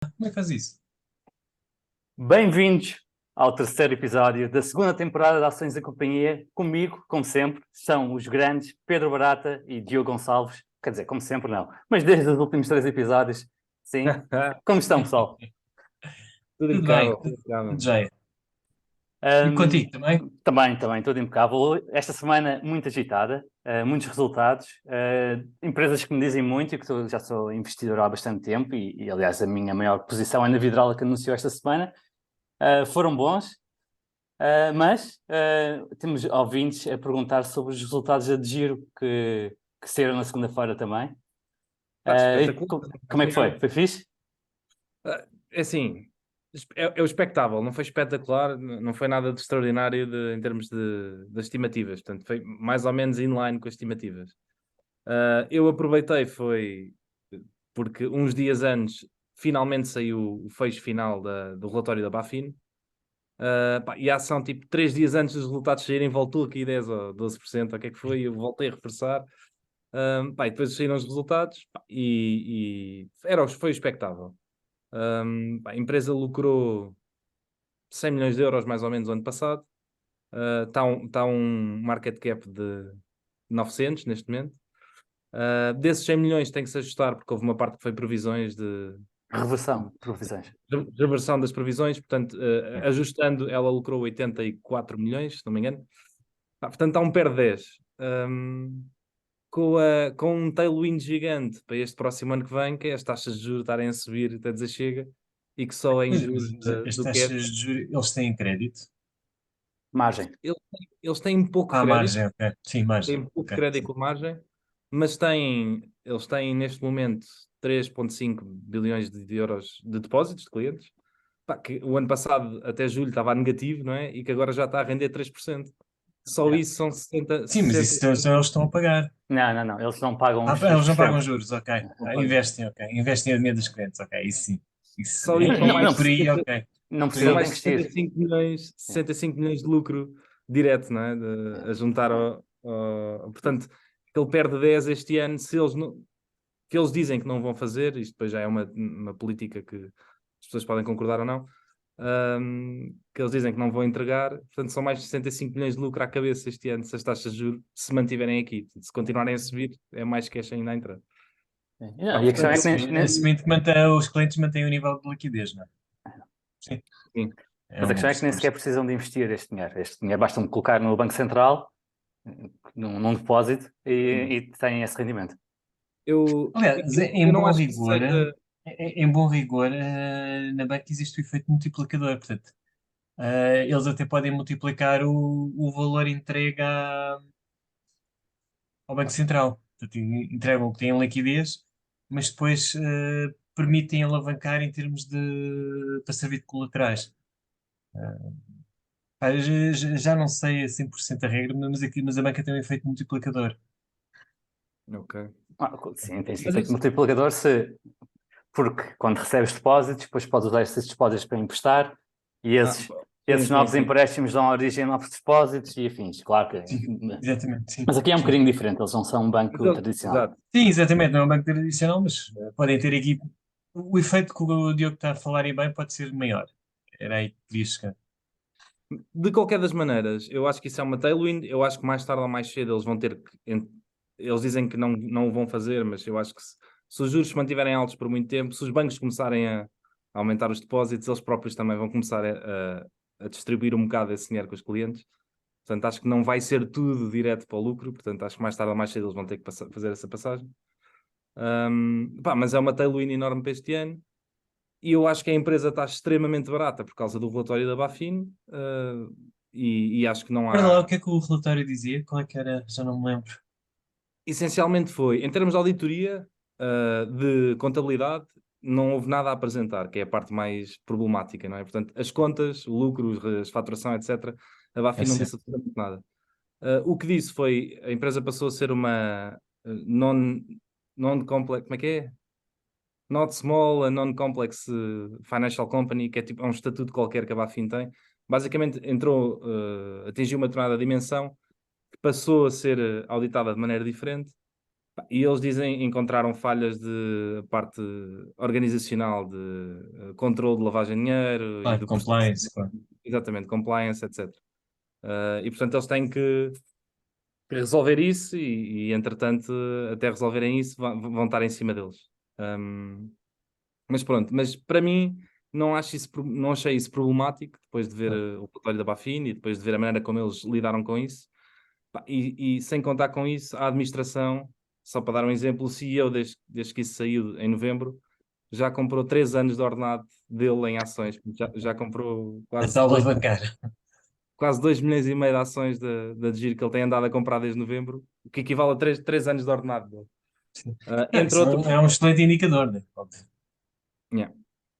Como é que faz isso? Bem-vindos ao terceiro episódio da segunda temporada da Ações da Companhia. Comigo, como sempre, são os grandes Pedro Barata e Diogo Gonçalves. Quer dizer, como sempre não, mas desde os últimos três episódios, sim. Como estão, pessoal? Tudo Tudo bem, impecável, tudo tudo impecável. jóia. E Ahm, contigo também? também, tudo impecável. Esta semana muito agitada, muitos resultados, empresas que me dizem muito e que já sou investidor há bastante tempo aliás, a minha maior posição é na Vidrala que anunciou esta semana. Foram bons. Mas temos ouvintes a perguntar sobre os resultados de giro que saíram na segunda-feira também. E Espetacular. como é que foi? Foi fixe? É assim, é o expectável, não foi espetacular, não foi nada de extraordinário em termos das estimativas, portanto foi mais ou menos inline com as estimativas. Eu aproveitei, foi porque uns dias antes finalmente saiu o fecho final do relatório da Bafin. E a ação, tipo, 3 dias antes dos resultados saírem, voltou aqui 10 ou 12%, o que é que foi? Eu voltei a reforçar. E depois saíram os resultados foi expectável. A empresa lucrou 100 milhões de euros mais ou menos o ano passado. Está um market cap de 900 neste momento. Desses 100 milhões tem que se ajustar porque houve uma parte que foi provisões Reversão, provisões. de reversão das provisões, portanto, ajustando, ela lucrou 84 milhões, se não me engano. Portanto, está um PER 10. Com um tailwind gigante para este próximo ano que vem, que é as taxas de juros estarem a subir até dizer chega, e que só em julho Mas as do que taxas de juros, eles têm crédito? Margem. eles têm pouco Ah, crédito, margem, ok. Sim, margem. têm pouco Ok, crédito sim. com margem, mas eles têm neste momento 3,5 bilhões de euros de depósitos de clientes, que o ano passado até julho estava a negativo, não é? E que agora já está a render 3%. Só Yeah. isso são 60, Sim, mas 60 isso só eles estão a pagar. Não, eles não pagam os Eles não pagam 3%. juros, ok. não pagam. Investem, ok. Investem o dinheiro dos clientes, ok. Isso sim. Isso, Só isso são Não, aí, mais por aí, ok. não Por são precisam aí. de mais investir. 65 milhões, 65 milhões de lucro direto, não é? A juntar portanto, que ele perde 10 este ano, se eles não, que eles dizem que não vão fazer, isto depois já é uma política que as pessoas podem concordar ou não, que eles dizem que não vão entregar, portanto são mais de 65 milhões de lucro à cabeça este ano, se as taxas de juros se mantiverem aqui. Se continuarem a subir, é mais cash ainda a entrar. Não, e a questão Portanto, é que Assumindo que os clientes mantêm o nível de liquidez, não é? Sim, sim. é mas a um questão é que nem sequer pressuposto. precisam de investir este dinheiro. Este dinheiro basta-me colocar no Banco Central, num depósito, e têm esse rendimento. Eu, Aliás, eu não acho que isso seja. em bom rigor, na banca existe o efeito multiplicador. Portanto, eles até podem multiplicar o valor entregue ao Banco Central. Portanto, entregam o que têm em liquidez, mas depois permitem alavancar em termos para servir de colaterais. Já não sei a 100% a regra, mas a banca tem um efeito multiplicador. Ok. Sim, tem esse Mas efeito isso. multiplicador porque quando recebes depósitos, depois podes usar esses depósitos para emprestar e Ah, esses sim, novos sim. empréstimos dão origem a novos depósitos e afins, claro que. Sim, exatamente, sim. Mas aqui é um Sim, bocadinho diferente, eles não são um banco tradicional. Exato. sim, exatamente, não é um banco tradicional, mas podem ter aqui. O efeito que o Diogo está a falar e bem pode ser maior. Era aí que queria chegar. De qualquer das maneiras, eu acho que isso é uma tailwind. Eu acho que mais tarde ou mais cedo eles vão ter que. Eles dizem que não o vão fazer, mas eu acho que se os juros se mantiverem altos por muito tempo, se os bancos começarem a aumentar os depósitos, eles próprios também vão começar a distribuir um bocado esse dinheiro com os clientes. Portanto, acho que não vai ser tudo direto para o lucro. Portanto, acho que mais tarde ou mais cedo eles vão ter que fazer essa passagem. Mas é uma tailwind enorme para este ano. E eu acho que a empresa está extremamente barata por causa do relatório da Bafin, e acho que não Para lá, o há. que é que o relatório dizia? Qual é que era? Já não me lembro. Essencialmente foi, em termos de auditoria, de contabilidade, não houve nada a apresentar, que é a parte mais problemática, não é? Portanto, as contas, o lucro, a faturação, etc., a É Bafin não disse certo. absolutamente nada. O que disse foi, a empresa passou a ser uma non-complex, como é que é? Not small, a non-complex financial company, que é tipo é um estatuto qualquer que a Bafin tem. Basicamente entrou, atingiu uma determinada dimensão, que passou a ser auditada de maneira diferente, E eles dizem que encontraram falhas de parte organizacional, de controle de lavagem de dinheiro e Claro, do compliance, claro. exatamente, compliance, etc. E portanto eles têm que resolver isso entretanto, até resolverem isso, vão estar em cima deles. Mas pronto, mas para mim não achei isso problemático depois de ver o relatório da Bafin e depois de ver a maneira como eles lidaram com isso. Pá, e sem contar com isso, a administração, só para dar um exemplo, o CEO, desde que isso saiu em novembro, já comprou 3 anos de ordenado dele em ações. Já comprou A sala bancária. quase 2 milhões e meio de ações da Giro que ele tem andado a comprar desde novembro, o que equivale a 3 anos de ordenado dele. Entre Isso outros. é um excelente indicador, né? Óbvio. Yeah.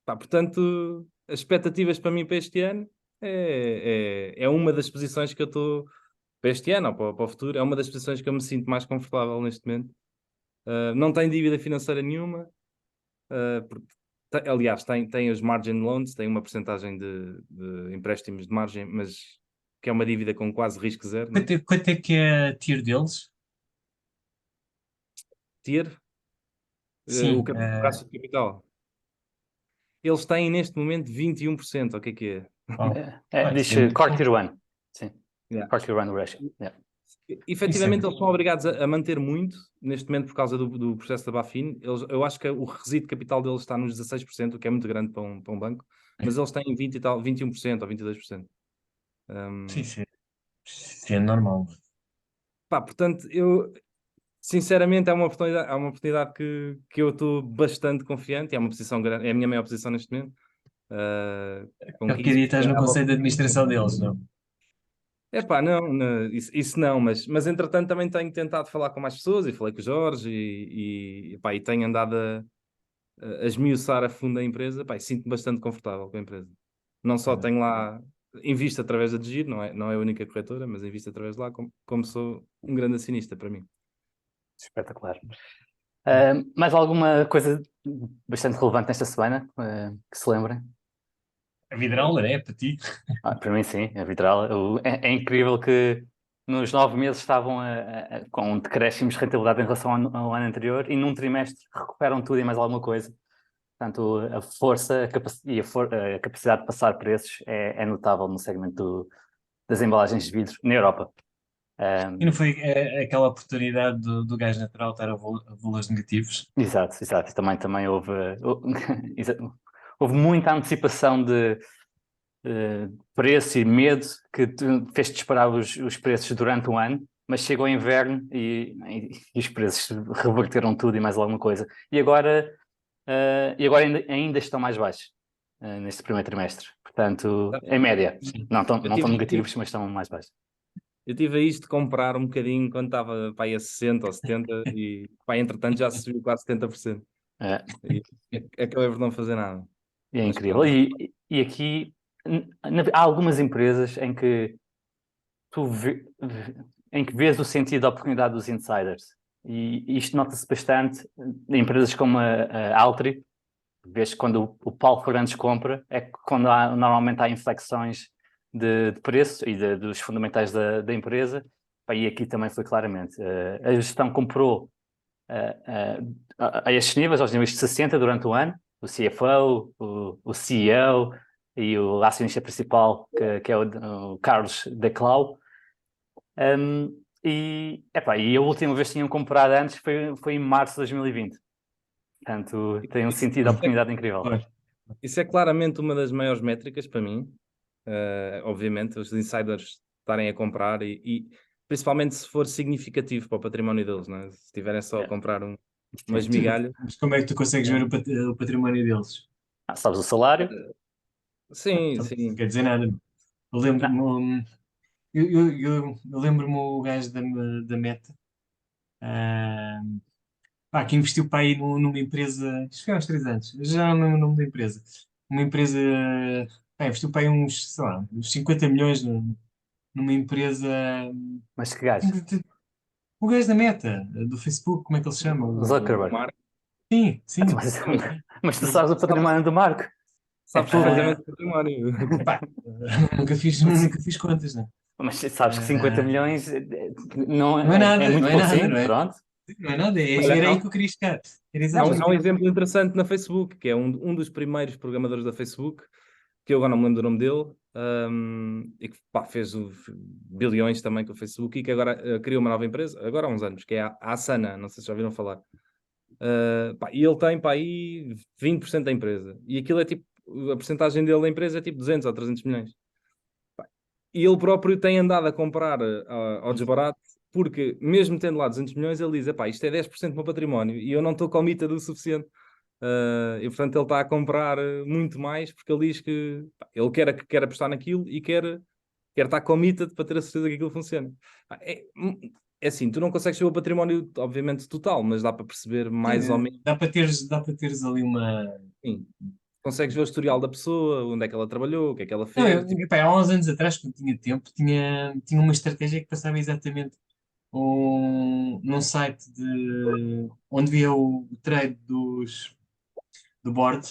Pá, portanto, as expectativas para mim para este ano é uma das posições que eu estou para este ano ou para o futuro, é uma das posições que eu me sinto mais confortável neste momento. Não tem dívida financeira nenhuma, porque, aliás, tem os margin loans, tem uma percentagem de empréstimos de margem, mas que é uma dívida com quase risco zero, né? Quanto é que é a tier deles? Tier, Sim, o caixa de capital. Eles têm neste momento 21%, o que é? oh, Diz isso é muito Core bom. Tier 1. Sim, Yeah. Core Tier 1 ratio. Yeah. Efetivamente, Isso eles são obrigados a manter muito, neste momento, por causa do processo da Bafin. Eu acho que o resíduo de capital deles está nos 16%, o que é muito grande para um banco, mas eles têm 20 e tal, 21% ou 22%. Sim, sim. Isso é normal. Pá, portanto, sinceramente, é uma oportunidade que eu estou bastante confiante, é uma posição grande, é a minha maior posição neste momento. Com Qualquer dia 15%. estás no conselho de administração deles, não? Epá, não, isso não, mas entretanto também tenho tentado falar com mais pessoas e falei com o Jorge epá, e tenho andado a esmiuçar a fundo a empresa, epá, e sinto-me bastante confortável com a empresa. Não só tenho lá, invisto através da Digir, não é a única corretora, mas invisto através de lá, como sou um grande acionista para mim. Espetacular. Mais alguma coisa bastante relevante nesta semana que se lembrem? A Vidrala, né? Para ti. Para mim, sim, é vitral. É incrível que nos 9 meses estavam com decréscimos de rentabilidade em relação ao ano anterior e num trimestre recuperam tudo e mais alguma coisa. Portanto, a força a capacidade de passar preços é notável no segmento das embalagens de vidro na Europa. E não foi aquela oportunidade do gás natural estar a valores negativos? Exato. Também houve, houve muita antecipação de preço e medo que fez disparar os preços durante o ano, mas chegou o inverno e os preços reverteram tudo e mais alguma coisa. E agora ainda estão mais baixos neste primeiro trimestre. Portanto, em média, não estão negativos, mas estão mais baixos. Eu tive a isto de comprar um bocadinho quando estava pá, aí a 60 ou 70 e pá, entretanto já subiu quase 70%. É, E acabei por não fazer nada. é Mas incrível. pronto. E aqui há algumas empresas em que em que vês o sentido da oportunidade dos insiders. E isto nota-se bastante em empresas como a Altri. Vês que quando o Paulo Fernandes compra, é quando normalmente há inflexões de preço e dos fundamentais da empresa. E aqui também foi claramente. A gestão comprou a estes níveis, aos níveis de 60 durante o ano, o CFO, o CEO e o acionista principal, que é o Carlos Declau. E a última vez que tinham comprado antes foi em março de 2020. Portanto, tem um sentido de oportunidade incrível. Isso é claramente uma das maiores métricas para mim. Obviamente, os insiders estarem a comprar e principalmente se for significativo para o património deles, não é? Se estiverem só a comprar umas migalhas. Mas como é que tu consegues ver o património deles? Sabes o salário? Sim, Não sim. quer dizer nada. Eu lembro-me eu lembro-me o gajo da Meta, ah, que investiu para aí numa empresa, isto foi há uns 3 anos, já não lembro o nome da empresa. Uma empresa, investiu para aí uns, sei lá, uns 50 milhões numa empresa. Mas que gajo? O gajo da Meta, do Facebook, como é que ele se chama? Zuckerberg. Marco, Sim, sim. Mas tu sabes o património do Marco. sabes perfeitamente o património. Epá, nunca fiz contas, né? Mas sabes que 50 milhões não Não é nada, é muito não é pouco, nada, sim, não é? pronto. Não é nada, Olha, era aí que eu queria chegar. Era exatamente há um aí. exemplo interessante na Facebook, que é um dos primeiros programadores da Facebook, que eu agora não me lembro do nome dele, e que pá, fez bilhões também com o Facebook e que agora criou uma nova empresa, agora há uns anos, que é a Asana, não sei se já ouviram falar. Pá, e ele tem para aí 20% da empresa. E aquilo é tipo, a porcentagem dele da empresa é tipo 200 ou 300 milhões. E ele próprio tem andado a comprar ao desbarato, porque mesmo tendo lá 200 milhões, ele diz, epá, isto é 10% do meu património e eu não estou com a mita do suficiente. E portanto ele está a comprar muito mais porque ele diz que pá, ele quer apostar naquilo e quer estar committed para ter a certeza que aquilo funciona. É assim, tu não consegues ter o património, obviamente, total, mas dá para perceber mais ou menos. Dá para teres ali uma. Sim. Consegues ver o historial da pessoa, onde é que ela trabalhou, o que é que ela Não, fez. Tipo, epá, há uns anos atrás, quando tinha tempo, tinha uma estratégia que passava exatamente num site onde via o trade do board.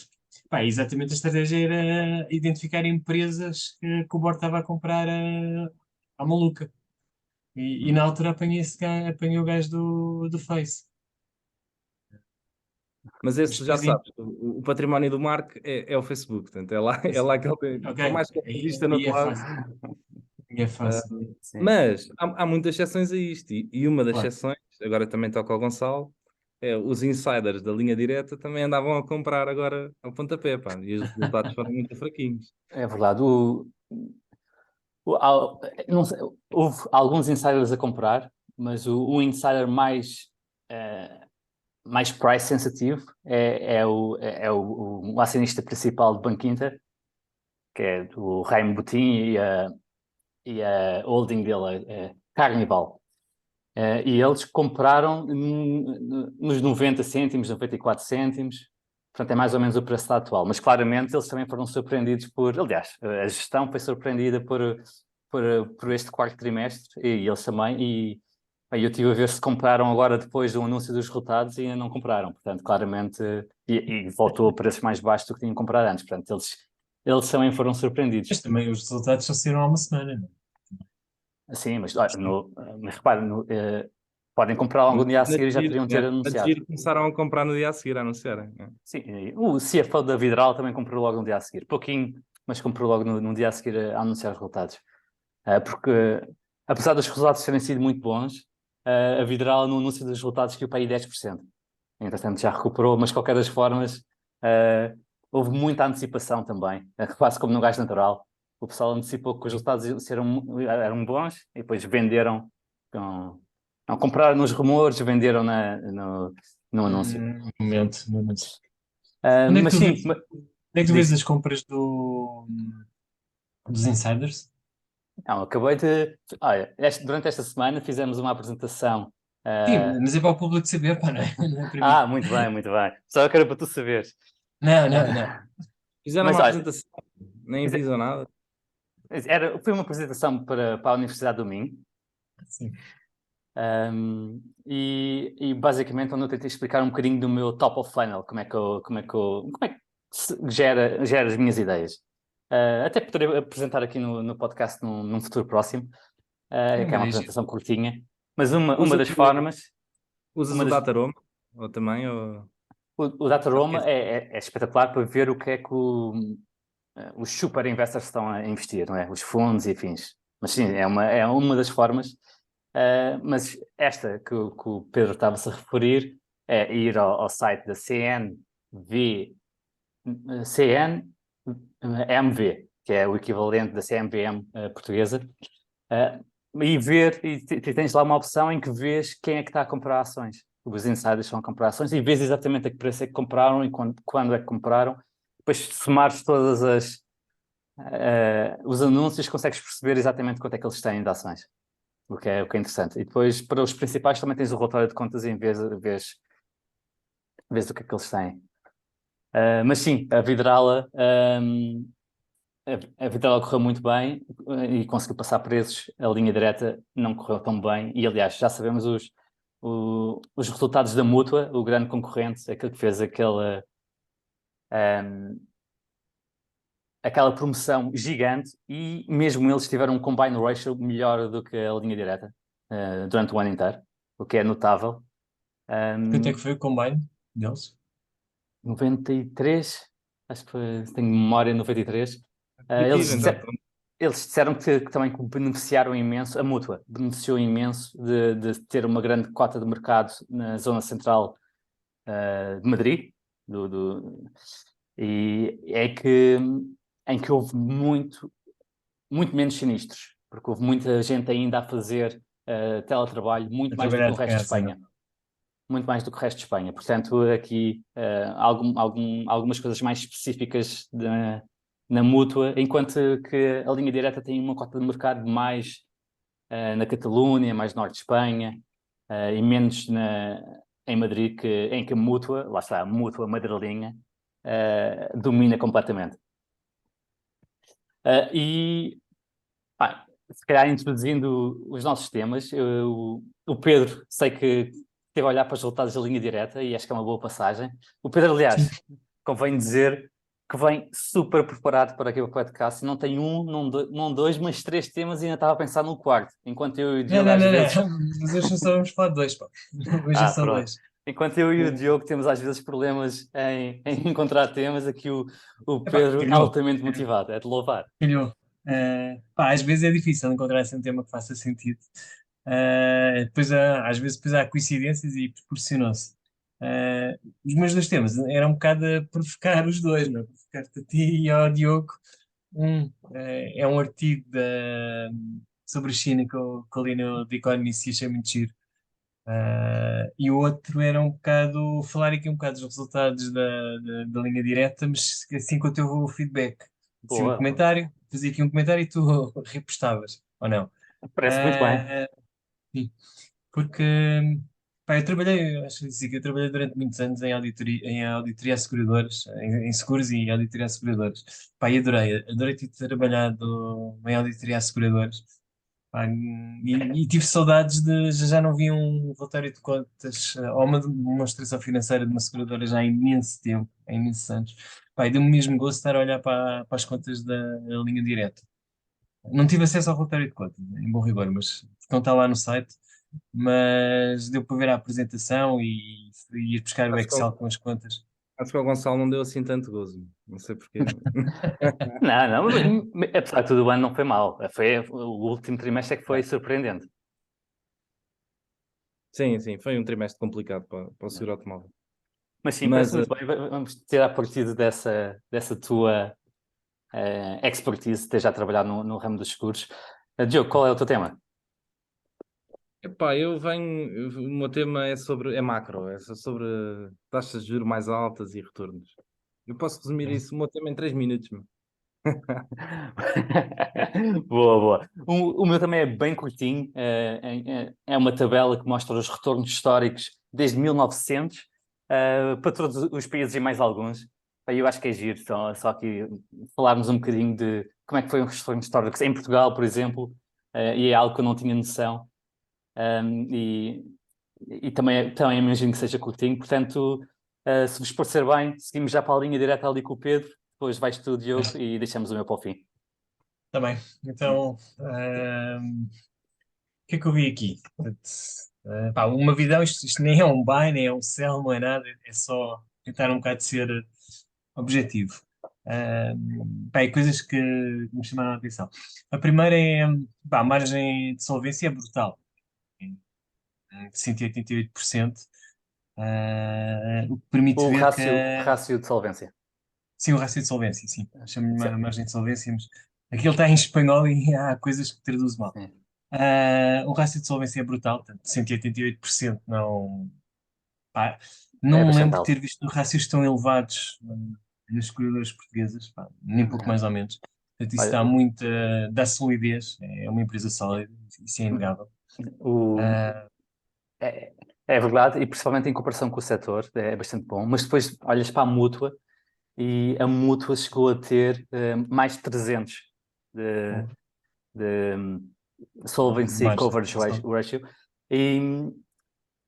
Pá, exatamente a estratégia era identificar empresas que o board estava a comprar à maluca. E na altura apanhei o gajo do Face. mas Mas esse já depois, sabes, o património do Mark é o Facebook, portanto, é lá que ele tem, ok, por mais que ele exista no aí outro é lado. fácil. Aí é fácil. Sim. Mas há muitas exceções a isto, e uma das Claro. exceções, agora também toca ao Gonçalo, é os insiders da linha direta também andavam a comprar agora ao pontapé, pá, e os resultados foram muito fraquinhos. É verdade. Não sei, houve alguns insiders a comprar, mas o insider mais price sensitive é o acionista principal de Banco Inter, que é o Raimo Botim e a holding dele é Carnival. E eles compraram nos 90 cêntimos, 94 cêntimos, portanto é mais ou menos o preço atual. Mas claramente eles também foram surpreendidos aliás, a gestão foi surpreendida por este quarto trimestre e eles também. E bem, eu estive a ver se compraram agora depois do anúncio dos resultados e ainda não compraram. Portanto, claramente, e voltou a preços mais baixos do que tinham comprado antes. Portanto, eles também foram surpreendidos. Mas também os resultados só saíram há uma semana, não Sim, mas, olha, mas repare, podem comprar logo no dia a seguir e já poderiam ter A anunciado. Giro começaram a comprar no dia a seguir, a anunciarem. Sim, e o CFO da Vidral também comprou logo no dia a seguir. Pouquinho, mas comprou logo no dia a seguir a anunciar os resultados. Porque, apesar dos resultados terem sido muito bons, a Vidral no anúncio dos resultados caiu para aí 10%. Entretanto, já recuperou, mas de qualquer das formas, houve muita antecipação também, quase como no gás natural. O pessoal antecipou que os resultados eram bons e depois venderam, não, compraram nos rumores, venderam no anúncio. no momento. Mas sim, Onde é que tu vês diz. as compras dos insiders? Não, acabei de. Olha, durante esta semana fizemos uma apresentação. Sim, mas é para o público saber, pá, não é, não é para mim. Muito bem, muito bem. Só que era para tu saberes. Não. Fizeram Mas uma olha, apresentação, nem avisam nada. foi uma apresentação para a Universidade do Minho. Sim. E basicamente onde eu tentei explicar um bocadinho do meu top of funnel, como é que se gera as minhas ideias. Até poderei apresentar aqui no podcast num futuro próximo, que é uma Mas apresentação curtinha. Mas uma Usas, das formas, usas uma o das, Dataroma? Ou também? Ou... o Dataroma é espetacular para ver o que é que os super investors estão a investir, não é? Os fundos e afins. Mas sim, é uma das formas. Mas esta que o Pedro estava-se a referir é ir ao site da CNMV, que é o equivalente da CMVM portuguesa, e ver, e tens lá uma opção em que vês quem é que está a comprar ações. Os insiders estão a comprar ações e vês exatamente a que preço é que compraram e quando é que compraram. Depois, se somares os anúncios, consegues perceber exatamente quanto é que eles têm de ações. O que é interessante. E depois, para os principais, também tens o relatório de contas e vês o que é que eles têm. Mas sim, a Vidrala correu muito bem e conseguiu passar preços. A linha direta não correu tão bem. E, aliás, já sabemos os resultados da Mútua, o grande concorrente, aquele que fez aquela promoção gigante, e mesmo eles tiveram um combine ratio melhor do que a linha direta durante o ano inteiro, o que é notável. Quanto é que foi o combine deles? 93, acho que foi, tenho memória 93. Positivo, então. Eles disseram que também beneficiaram imenso, a Mútua beneficiou imenso de ter uma grande cota de mercado na zona central de Madrid, e é que em que houve muito menos sinistros, porque houve muita gente ainda a fazer teletrabalho, muito A mais do que trabalhar o de resto de casa, Espanha. Muito mais do que o resto de Espanha. Portanto, aqui algumas coisas mais específicas na Mútua, enquanto que a linha direta tem uma cota de mercado mais na Catalunha, mais norte de Espanha, e menos em Madrid, em que a Mútua, lá está, a Mútua madrilenha, domina completamente. E se calhar introduzindo os nossos temas, o Pedro, sei que esteve a olhar para os resultados da linha direta e acho que é uma boa passagem. O Pedro, aliás, convém dizer que vem super preparado para aqui o podcast. Não tem não dois, mas 3 temas e ainda estava a pensar no quarto. Enquanto eu e o Não, Diogo não, às não, vezes... não. Mas hoje só vamos falar de dois, pá. Hoje é só Pronto. dois. Enquanto eu e o Diogo temos às vezes problemas em encontrar temas, aqui o Epá, Pedro altamente motivado, é de louvar. calhou. Pá, às vezes é difícil encontrar assim um tema que faça sentido. Às vezes depois há coincidências e proporcionou-se. Os meus dois temas eram um bocado a provocar os dois, não é? Provocar-te a ti e ao Diogo. É um artigo sobre a China que eu li no The Economist e achei muito giro. E o outro era um bocado falar aqui um bocado dos resultados da linha direta, mas assim com o teu feedback. Assim, um Boa, comentário, fazia aqui um comentário e tu repostavas, ou não? parece muito bem. Ah, sim, porque pá, eu trabalhei, acho que disse que eu trabalhei durante muitos anos em auditoria a seguradoras, em seguros e auditoria a seguradoras. Pá, e adorei ter trabalhado em auditoria a seguradoras. Pá, e tive saudades de já não vi um relatório de contas ou uma demonstração financeira de uma seguradora já há imenso tempo, há imensos anos. Pá, e deu-me mesmo gosto de estar a olhar para as contas da linha direta. Não tive acesso ao relatório de contas, em bom rigor, mas não está lá no site. Mas deu para ver a apresentação e ir buscar o Acho que, Excel com as contas. acho que ao Gonçalo não deu assim tanto gozo. Não sei porquê. Não, mas apesar de tudo o ano não foi mal. O último trimestre é que foi surpreendente. Sim, sim, foi um trimestre complicado para o seguro automóvel. Mas sim, Mas parece muito bem. Vamos ter a partir dessa tua expertise, ter já trabalhado no ramo dos seguros. Diogo, qual é o teu tema? epá, o meu tema é macro, é sobre taxas de juros mais altas e retornos. Eu posso resumir isso, o meu tema em 3 minutos. Meu. Boa, boa. O meu também é bem curtinho. É uma tabela que mostra os retornos históricos desde 1900 para todos os países e mais alguns. Eu acho que é giro, só aqui falarmos um bocadinho de como é que foi um retorno histórico em Portugal, por exemplo, e é algo que eu não tinha noção. E também imagino que seja curtinho. Portanto, se vos parecer bem, seguimos já para a linha direta ali com o Pedro. Depois vais tu, Diogo, e deixamos o meu para o fim. Está bem. Então, o que é que eu vi aqui? Portanto, pá, uma visão, isto nem é um buy, nem é um sell, não é nada, é só tentar um bocado de ser objetivo. Pá, e coisas que me chamaram a atenção. A primeira é, pá, a margem de solvência é brutal, de 188%, o que permite O ver que, rácio de solvência. sim, o rácio de solvência, sim, chamo-lhe uma Sim. margem de solvência, mas aquilo está em espanhol e há coisas que traduz mal. Sim. O rácio de solvência é brutal, portanto, 188% não. Pá, É não me bastante lembro de alto. ter visto rácios tão elevados nas corredoras portuguesas, pá, nem pouco mais ou menos. Portanto, isso dá Olha, muita. Dá solidez, é uma empresa sólida, isso é inegável. o, Ah, é, é verdade, e principalmente em comparação com o setor, é bastante bom. Mas depois olhas para a Mútua e a Mútua chegou a ter mais de 300 de, de Solvency mais. Coverage Ratio. E,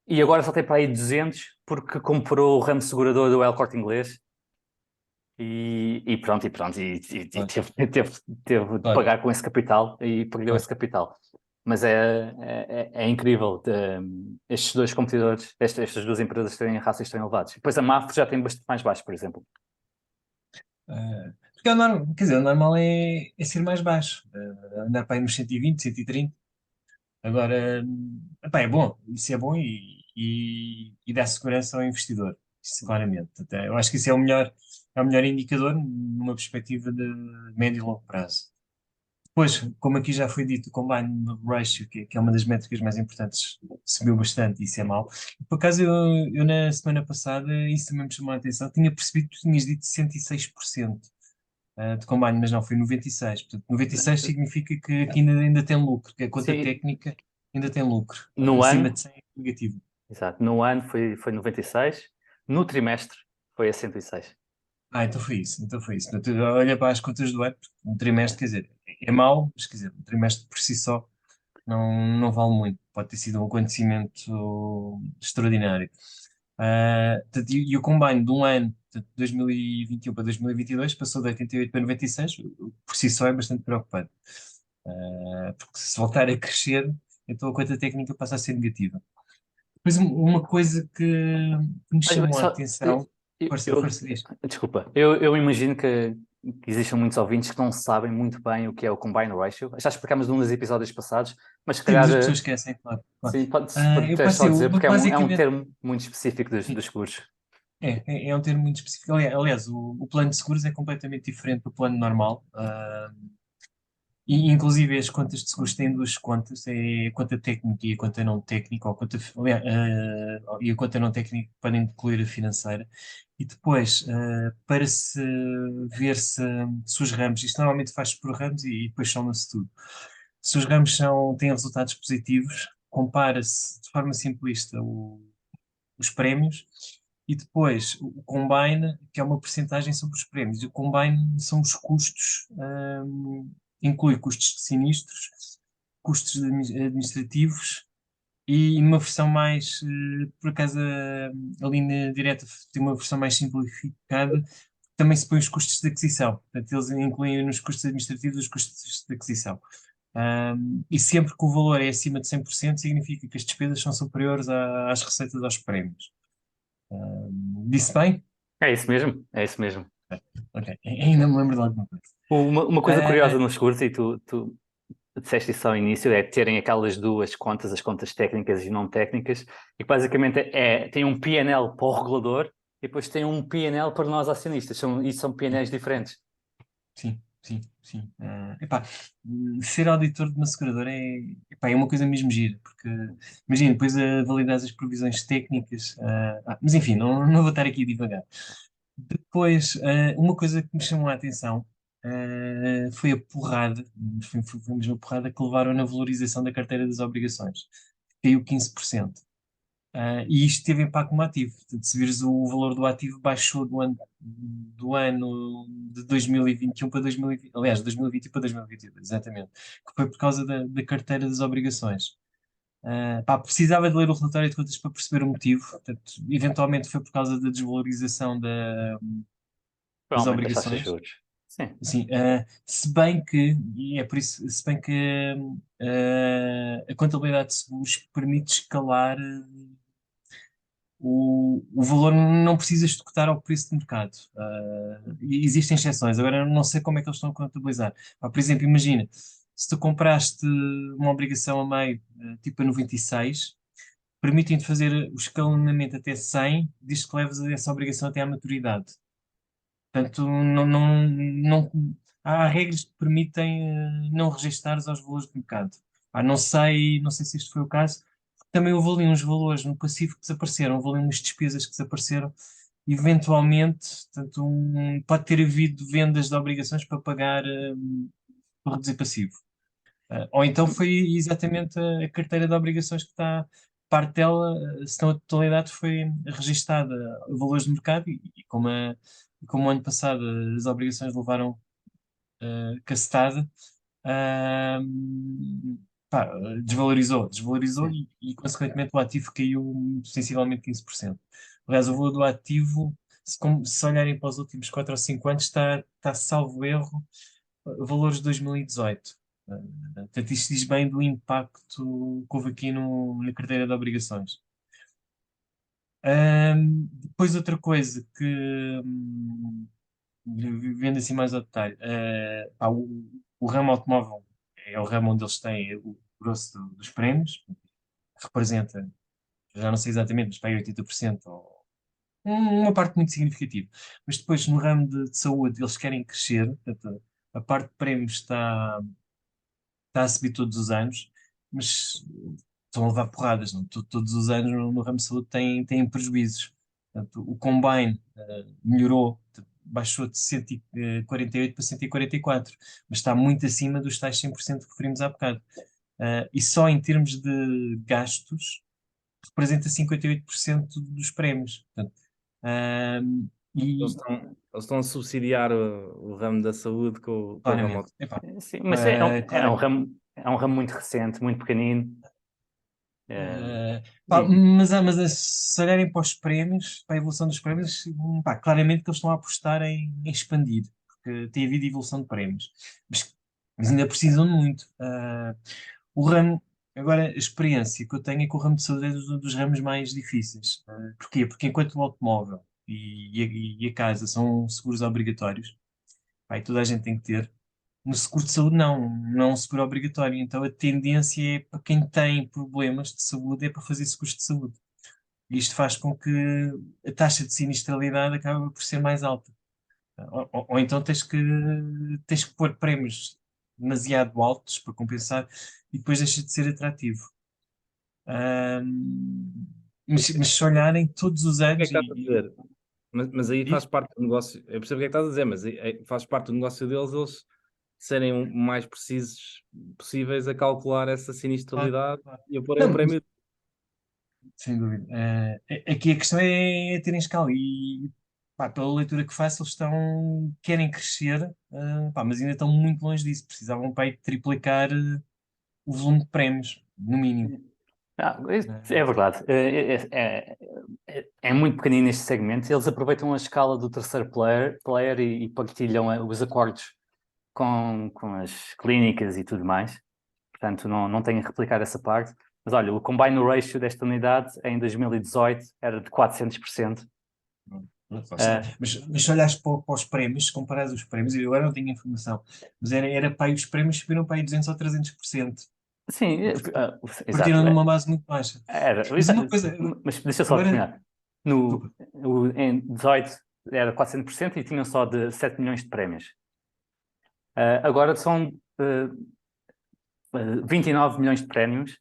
e agora só tem para aí 200 porque comprou o ramo segurador do El Corte Inglês. E pronto, e teve de Claro. pagar com esse capital e perdeu esse capital. Mas é incrível estes dois competidores, estas duas empresas terem rácios tão elevados. Depois a Mafre já tem bastante mais baixo, por exemplo. Porque quer dizer, o normal é ser mais baixo, andar para aí nos 120, 130. Agora, epá, é bom, isso é bom e dá segurança ao investidor, isso claramente. Até, eu acho que isso é o melhor indicador numa perspectiva de médio e longo prazo. Depois, como aqui já foi dito, o combine ratio, que é uma das métricas mais importantes, subiu bastante, isso é mau. Por acaso, eu na semana passada, isso também me chamou a atenção, tinha percebido que tu tinhas dito 106% de combine, mas não, foi 96%. Portanto, 96 significa que aqui ainda tem lucro, que a conta Sim, técnica ainda tem lucro. no Acima de ano, 100 é negativo. exato, no ano foi 96, no trimestre foi a 106. Então foi isso, então foi isso. Portanto, olha para as contas do ano, porque um trimestre, quer dizer, é mau, mas quer dizer, um trimestre por si só não vale muito. Pode ter sido um acontecimento extraordinário. Portanto, e o combine de um ano, portanto, 2021 para 2022, passou de 88 para 96, o que por si só é bastante preocupante. Porque se voltar a crescer, então a conta técnica passa a ser negativa. Depois, uma coisa que me Mas chamou a atenção, força, força diz. desculpa, eu imagino que existam muitos ouvintes que não sabem muito bem o que é o Combine Ratio. Já explicámos num dos episódios passados, mas se Sim, mas calhar, as pessoas esquecem, claro. Claro. sim, pode Eu até só passei, dizer, porque é um basicamente, termo muito específico dos seguros. é um termo muito específico. Aliás, o plano de seguros é completamente diferente do plano normal. E, inclusive, as contas de seguros têm duas contas, é a conta técnica e a conta não técnica, ou e a conta não técnica podem incluir a financeira. E depois, para se ver se os ramos, isto normalmente faz-se por ramos e depois soma-se tudo. Se os ramos têm resultados positivos, compara-se de forma simplista os prémios e depois o combine, que é uma percentagem sobre os prémios. E o combine são os custos, inclui custos de sinistros, custos administrativos e numa versão mais, por acaso, a linha direta tem uma versão mais simplificada, também se põe os custos de aquisição. Portanto, eles incluem nos custos administrativos os custos de aquisição. E sempre que o valor é acima de 100%, significa que as despesas são superiores às receitas aos prémios. Disse bem? É isso mesmo, é isso mesmo. Ok, ainda me lembro de alguma coisa. Uma coisa curiosa Ah, nos seguros, e tu disseste isso ao início, é terem aquelas duas contas, as contas técnicas e não técnicas, e que basicamente tem um P&L para o regulador e depois tem um P&L para nós acionistas, e são P&Ls diferentes. sim, sim, sim. Epá, ser auditor de uma seguradora epá, é uma coisa mesmo gira, porque imagina, depois a validar as previsões técnicas, mas enfim, não vou estar aqui a divagar. Depois, uma coisa que me chamou a atenção, foi a porrada, foi mesmo a porrada que levaram na valorização da carteira das obrigações. Caiu 15%. E isto teve impacto no ativo. Portanto, se vires o valor do ativo baixou do ano de 2021 para 2020, aliás, 2020 para 2022, exatamente, que foi por causa da carteira das obrigações. Precisava de ler o relatório de contas para perceber o motivo. Portanto, eventualmente foi por causa da desvalorização das Provavelmente as taxas de obrigações. juros. Sim. Sim, se bem que, e é por isso, se bem que a contabilidade de seguros permite escalar o valor não precisa esgotar ao preço de mercado. E existem exceções. Agora, eu não sei como é que eles estão a contabilizar. Por exemplo, imagina, se tu compraste uma obrigação a meio, tipo a 96, permitem-te fazer o escalonamento até 100, diz que leves essa obrigação até à maturidade. Portanto, há regras que permitem não registares aos valores de mercado. Não sei se este foi o caso. Também houve ali uns valores no passivo que desapareceram, houve ali umas despesas que desapareceram. Eventualmente, portanto, pode ter havido vendas de obrigações para pagar para reduzir passivo. Ou então foi exatamente a carteira de obrigações que está, parte dela, se não a totalidade, foi registada a valores de mercado e como o ano passado as obrigações levaram cacetada, ah, desvalorizou consequentemente o ativo caiu sensivelmente 15%. Aliás, o valor do ativo, se olharem para os últimos 4 ou 5 anos, está salvo erro, valores de 2018. Portanto, isto diz bem do impacto que houve aqui na carteira de obrigações. Depois outra coisa que, vendo assim mais ao detalhe, o ramo automóvel é o ramo onde eles têm o grosso dos prémios, representa, já não sei exatamente, mas para aí 80% ou uma parte muito significativa. Mas depois no ramo de saúde eles querem crescer, portanto, a parte de prémios está a subir todos os anos, mas estão a levar porradas, não? Todos os anos no ramo de saúde têm prejuízos. Portanto, o Combine melhorou, baixou de 148 para 144, mas está muito acima dos tais 100% que referimos há bocado. E só em termos de gastos representa 58% dos prémios. Portanto, Eles e estão a subsidiar o ramo da saúde com o ramo claramente, automóvel. epá, Sim, mas claramente. é um ramo muito recente, muito pequenino. Pá, E, mas se olharem para os prémios, para a evolução dos prémios, pá, claramente que eles estão a apostar em expandir, porque tem havido evolução de prémios, mas ainda precisam de muito. O ramo, agora, a experiência que eu tenho é que o ramo de saúde é dos ramos mais difíceis. Porquê? Porque enquanto o automóvel e a casa são seguros obrigatórios, pá, e toda a gente tem que ter. No seguro de saúde, não é um seguro obrigatório. Então, a tendência é para quem tem problemas de saúde, é para fazer seguros de saúde. E isto faz com que a taxa de sinistralidade acabe por ser mais alta. Ou então tens que pôr prémios demasiado altos para compensar e depois deixa de ser atrativo. Ahm, mas se olharem todos os O que é anos que estás a dizer? Mas aí faz diz? parte do negócio. Eu percebo o que é que estás a dizer, mas aí faz parte do negócio deles eles serem o mais precisos possíveis a calcular essa Claro, sinistralidade claro. e a porem o Não, prémio. sem dúvida. Aqui a questão é terem escala e pá, pela leitura que faço, querem crescer, pá, mas ainda estão muito longe disso. Precisavam para aí triplicar o volume de prémios, no mínimo. isso Eh, é verdade. É muito pequenino este segmento. Eles aproveitam a escala do terceiro player e partilham os acordos com as clínicas e tudo mais. Portanto, não tenho a replicar essa parte. Mas olha, o combine ratio desta unidade em 2018 era de 400%. lá está. Uh, Mas se olhares para os prémios, se comparares os prémios, eu agora não tenho informação, mas era para aí os prémios subiram para aí 200 ou 300%. sim, exato. Partiram de uma base muito baixa. Mas uma coisa, Mas deixa eu só agora, terminar. No, desculpa. em 18 era 400% e tinham só de 7 milhões de prémios. Agora são 29 milhões de prémios,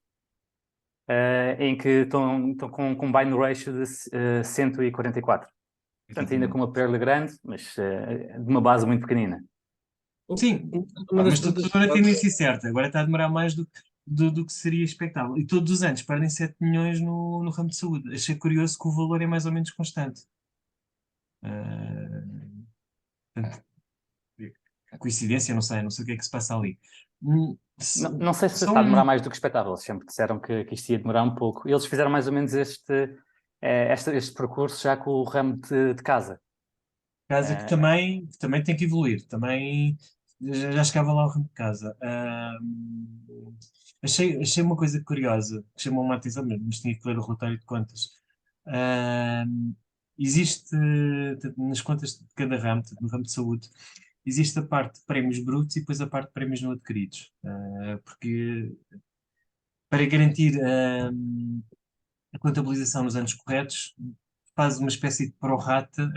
em que estão com um combine ratio de 144. Portanto, ainda com uma perda grande, mas de uma base muito pequenina. Sim, Uma pá, das mas perguntas estou na tendência certa. Agora está a demorar mais do que seria expectável. E todos os anos perdem 7 milhões no ramo de saúde. Achei curioso que o valor é mais ou menos constante. Ah, portanto, coincidência, não sei o que é que se passa ali. Não sei se está a demorar São, mais do que expectável. Eles sempre disseram que isto ia demorar um pouco. Eles fizeram mais ou menos este percurso já com o ramo de casa. casa que Eh, também tem que evoluir. Também já chegava lá ao ramo de casa. Achei uma coisa curiosa que chamou-me a atenção mesmo, mas tinha que ler o relatório de contas. Ah, existe, portanto, nas contas de cada ramo, portanto, no ramo de saúde, existe a parte de prémios brutos e depois a parte de prémios não adquiridos. Porque para garantir a contabilização nos anos corretos, faz uma espécie de prorata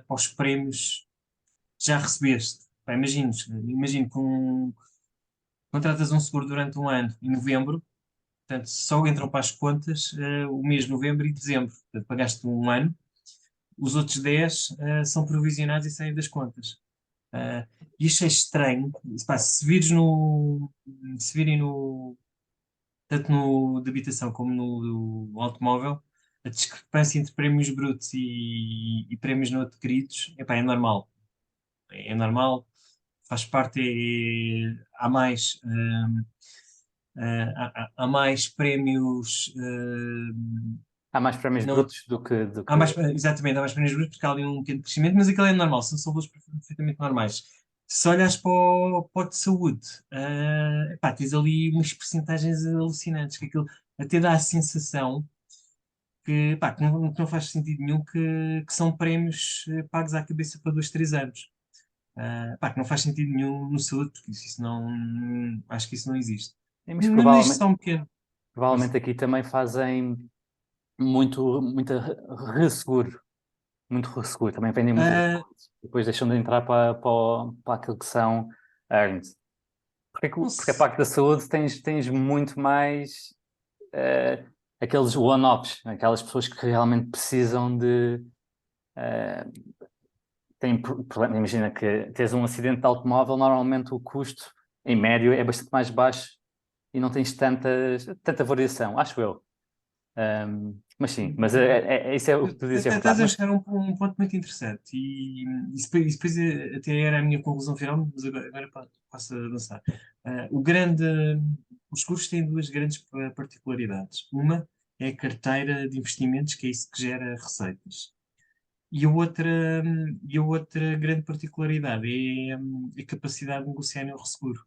para os prémios que já recebeste. Pá, imagino que contratas um seguro durante um ano, em novembro, portanto, só entram para as contas o mês de novembro e dezembro. Portanto, pagaste um ano, os outros 10 são provisionados e saem das contas. Isto é estranho. Pá, se virem tanto no de habitação como no automóvel, a discrepância entre prémios brutos e prémios não adquiridos, epá, é normal. É normal, faz parte, há mais prémios, há mais prémios não, brutos do que... exatamente, há mais prémios brutos porque há ali um pequeno crescimento, mas aquilo é normal, são valores perfeitamente normais. Se olhas para o de saúde, epá, tens ali umas percentagens alucinantes, que aquilo até dá a sensação que não faz sentido nenhum que são prémios pagos à cabeça para 2, 3 anos. Que não faz sentido nenhum no saúde, porque isso não, acho que isso não existe. Mas Na gestão pequena. provavelmente aqui também fazem muito resseguro. Muito resseguro. Também vendem muitas Ah, ações. Depois deixam de entrar para aquilo que são earnings. não Porque a se- parte da saúde tens muito mais aqueles one-offs, aquelas pessoas que realmente precisam de. eh, problema. Imagina que tens um acidente de automóvel, normalmente o custo, em médio, é bastante mais baixo e não tens tanta variação, acho eu. Mas sim, mas isso é o que tu dizes, é Estás verdade. a Mas chegar a um ponto muito interessante e depois até era a minha conclusão final, mas agora passo a avançar. Ah, o grande, os custos têm duas grandes particularidades. Uma é a carteira de investimentos, que é isso que gera receitas. E a outra grande particularidade é a capacidade de negociar no resseguro.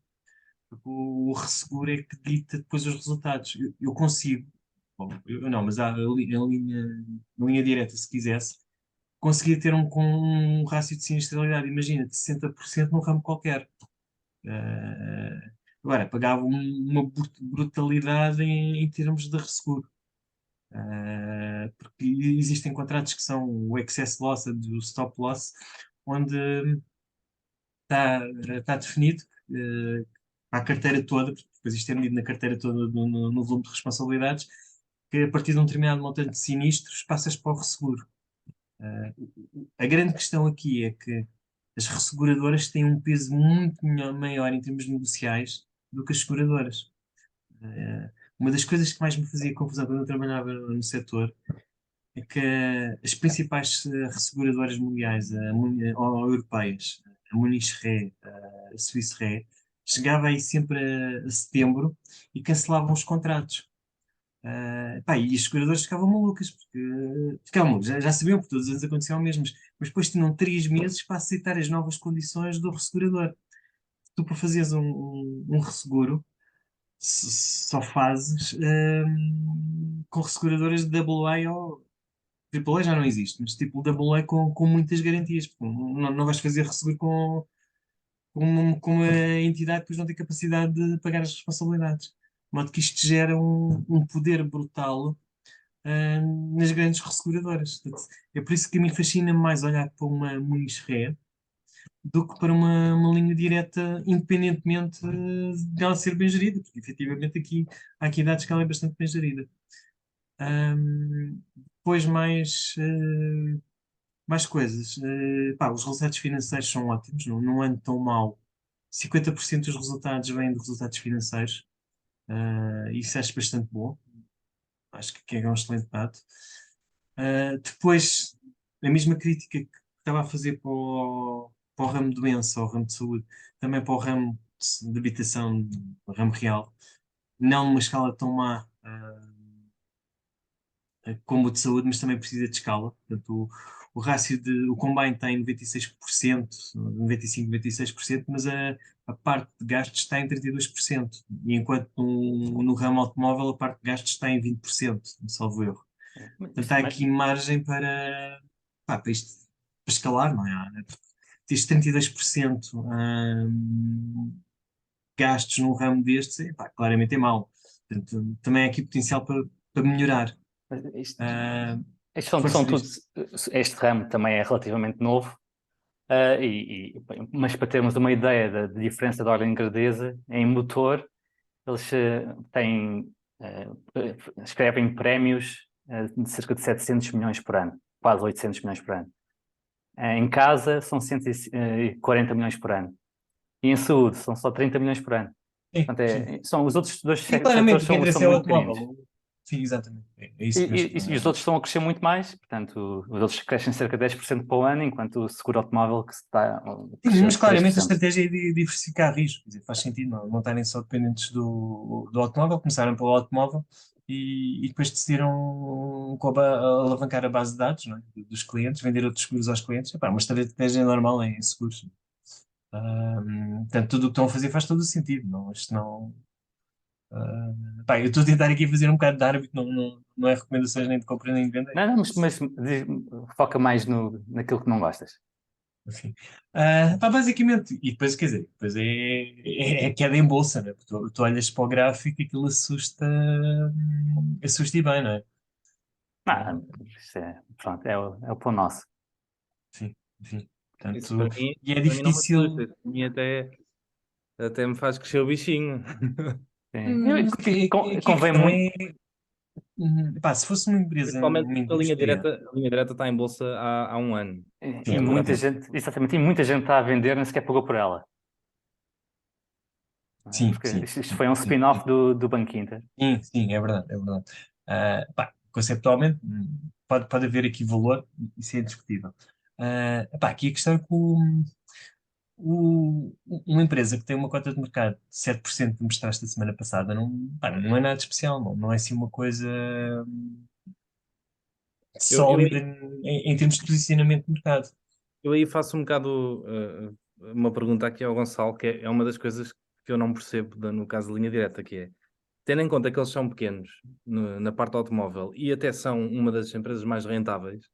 Porque o resseguro é que dita depois os resultados. Eu consigo, bom, eu não, mas em linha direta, se quisesse, conseguia ter com um rácio de sinistralidade, imagina, de 60% num ramo qualquer. Eh, Agora, pagava uma brutalidade em termos de resseguro. Porque existem contratos que são o excess loss e o stop loss, onde está definido para a carteira toda, porque depois isto é medido na carteira toda no volume de responsabilidades, que a partir de um determinado montante de sinistros passas para o resseguro. A grande questão aqui é que as resseguradoras têm um peso muito maior em termos negociais do que as seguradoras. Uma das coisas que mais me fazia confusão quando eu trabalhava no setor é que as principais resseguradoras mundiais, ou europeias, a Muniz Re, a Swiss Re, chegava aí sempre a setembro e cancelavam os contratos. E as seguradoras ficavam malucas, porque ficavam malucas, já sabiam, porque todos os anos acontecia o mesmo, mas depois tinham 3 meses para aceitar as novas condições do ressegurador. Tu, para fazeres um resseguro, só fazes com resseguradoras de AA ou AAA já não existe, mas tipo AA com muitas garantias. Porque não vais fazer resseguro com uma entidade que depois não tem capacidade de pagar as responsabilidades. De modo que isto gera um poder brutal nas grandes resseguradoras. Portanto, é por isso que a mim fascina mais olhar para uma Muniz Re do que para uma linha direta, independentemente de ela ser bem gerida, porque efetivamente há aqui dados que ela é bastante bem gerida. Depois mais coisas. Os resultados financeiros são ótimos, não ando tão mal. 50% dos resultados vêm de resultados financeiros. Isso acho bastante bom. Acho que é um excelente dado. Depois, a mesma crítica que estava a fazer para o ramo de doença, ou ramo de saúde, também para o ramo de habitação, o ramo real, não numa escala tão má como o de saúde, mas também precisa de escala. Portanto, o rácio o combine tem 96%, 95%, 96%, mas a parte de gastos está em 32%. E enquanto no ramo automóvel a parte de gastos está em 20%, salvo erro. Portanto, há aqui margem para isto, para escalar, não é? Tens 32% gastos num ramo destes, claramente é mau. Portanto, também há aqui potencial para melhorar. mas isto, Ah, isto são Força tudo, disto. este ramo também é relativamente novo. Mas para termos uma ideia da diferença de ordem de grandeza, em motor, eles escrevem prémios de cerca de 700 milhões por ano, quase 800 milhões por ano. Em casa são 140 milhões por ano. E em saúde são só 30 milhões por ano. Sim, Portanto, sim. os outros dois E claramente setores o que são interessa é o muito pequeninos. automóvel. Sim, exatamente. É E, isso mesmo. e os outros estão a crescer muito mais, portanto, os outros crescem cerca de 10% para o ano, enquanto o seguro automóvel que está a Sim, crescer mas claramente a 3%. estratégia é de diversificar risco. Quer dizer, faz sentido não estarem só dependentes do automóvel, começaram pelo automóvel e depois decidiram alavancar a base de dados, não é? Dos clientes, vender outros seguros aos clientes. Epá, uma estratégia normal em seguros. Portanto, tudo o que estão a fazer faz todo o sentido. Não, isto não. Pá, eu estou a tentar aqui fazer um bocado de árbitro, não é recomendações nem de compra nem de venda. Não, não, mas foca mais naquilo que não gostas. Enfim. Pá, basicamente, e depois, quer dizer, depois é queda em bolsa, né? Porque tu olhas para o gráfico e aquilo assusta e bem, não é? Ah, isto pronto, é o pão nosso. Sim, enfim. Isso Portanto, e é para mim não me assusta. difícil. Isso para mim até me faz crescer o bichinho. Sim. Aqui a Convém questão muito. é, pá, se fosse Principalmente uma porque indústria, a linha direta está em bolsa há um ano. sim, E é muita verdade. gente, exatamente, e muita gente está a vender, nem sequer pagou por ela. Não é? Sim, Porque sim, isto sim, foi um sim, spin-off do Banco Inter. sim, sim, é verdade, é verdade. Pá, conceptualmente, pode haver aqui valor, isso é indiscutível. Pá, aqui a questão é que uma empresa que tem uma cota de mercado de 7% que mostraste a semana passada pá, não é nada de especial, não é assim uma coisa Eu, eu, sólida em termos de posicionamento de mercado. eu aí faço um bocado uma pergunta aqui ao Gonçalo, que é uma das coisas que eu não percebo no caso da linha direta, que é, tendo em conta que eles são pequenos na parte automóvel e até são uma das empresas mais rentáveis,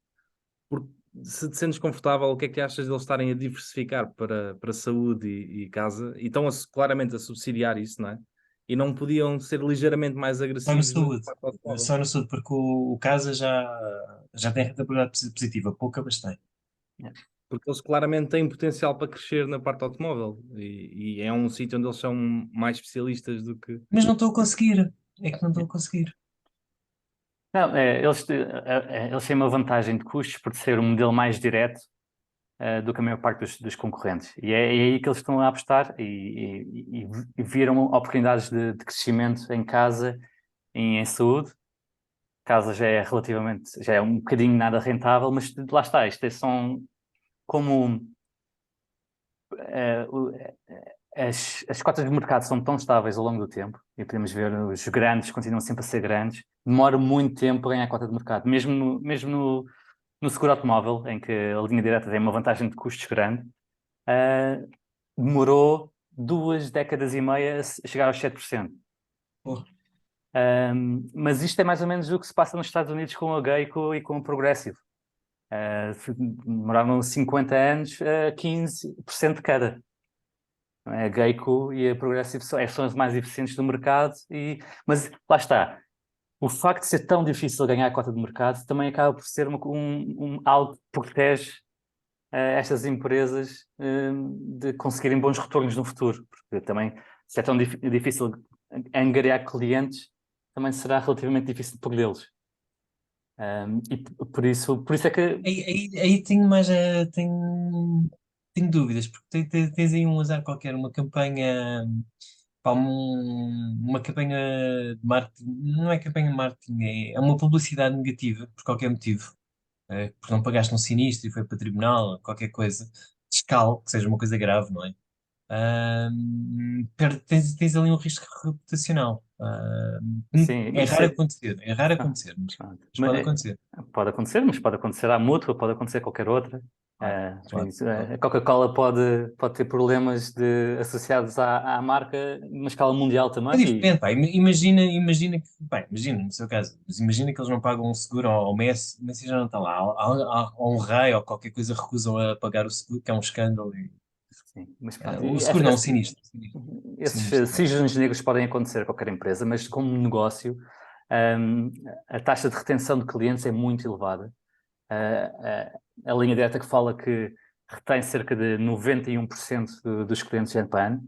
porque se te sentes confortável, o que é que achas de eles estarem a diversificar para saúde e casa e estão claramente a subsidiar isso, não é? E não podiam ser ligeiramente mais Só no agressivos na saúde. parte automóvel? Só no saúde, porque o Casa já tem rentabilidade positiva, pouca, mas tem. Porque eles claramente têm potencial para crescer na parte automóvel e é um sítio onde eles são mais especialistas do que. Mas não estou a conseguir. É que não estou a conseguir. Não, eles têm uma vantagem de custos por ser um modelo mais direto do que a maior parte dos concorrentes. E é aí que eles estão a apostar e viram oportunidades de crescimento em casa e em saúde. Casa já é um bocadinho nada rentável, mas lá está, são como as cotas de mercado são tão estáveis ao longo do tempo, e podemos ver os grandes continuam sempre a ser grandes, demora muito tempo a ganhar a cota de mercado, mesmo no seguro automóvel, em que a linha direta tem uma vantagem de custos grande, demorou 2 décadas e meia a chegar aos 7%. Porra. Mas isto é mais ou menos o que se passa nos Estados Unidos com a Geico e com o Progressive. Demoraram 50 anos a 15% de cada. Não é? A Geico e a Progressive são as mais eficientes do mercado, mas lá está. O facto de ser tão difícil ganhar a cota de mercado também acaba por ser algo que protege estas empresas de conseguirem bons retornos no futuro, porque também, se é tão difícil angariar clientes, também será relativamente difícil perdê-los. E por isso é que Aí tenho mais. Tenho dúvidas, porque tens aí um azar qualquer, uma campanha. Pá, uma campanha de marketing. Não é campanha de marketing, é uma publicidade negativa, por qualquer motivo. Porque não pagaste um sinistro e foi para tribunal, qualquer coisa. Fiscal, que seja uma coisa grave, não é? Tens ali um risco reputacional. sim, É isso raro é. acontecer, Pronto. mas pode acontecer. Pode acontecer, mas pode acontecer à mútua, pode acontecer a qualquer outra. Claro, claro, claro. A Coca-Cola pode ter problemas associados à marca numa escala mundial É também. diferente, pá. Imagina que, pá, imagina no seu caso, mas imagina que eles não pagam um seguro ao Messi, o Messi já não está lá, há um raio ou qualquer coisa recusam a pagar o seguro, que é um escândalo. Sim, mas pronto, O seguro não, o sinistro. esses Sinistro, claro. cisnes negros podem acontecer a qualquer empresa, mas como negócio, a taxa de retenção de clientes é muito elevada. A linha direta que fala que retém cerca de 91% dos clientes ano para ano.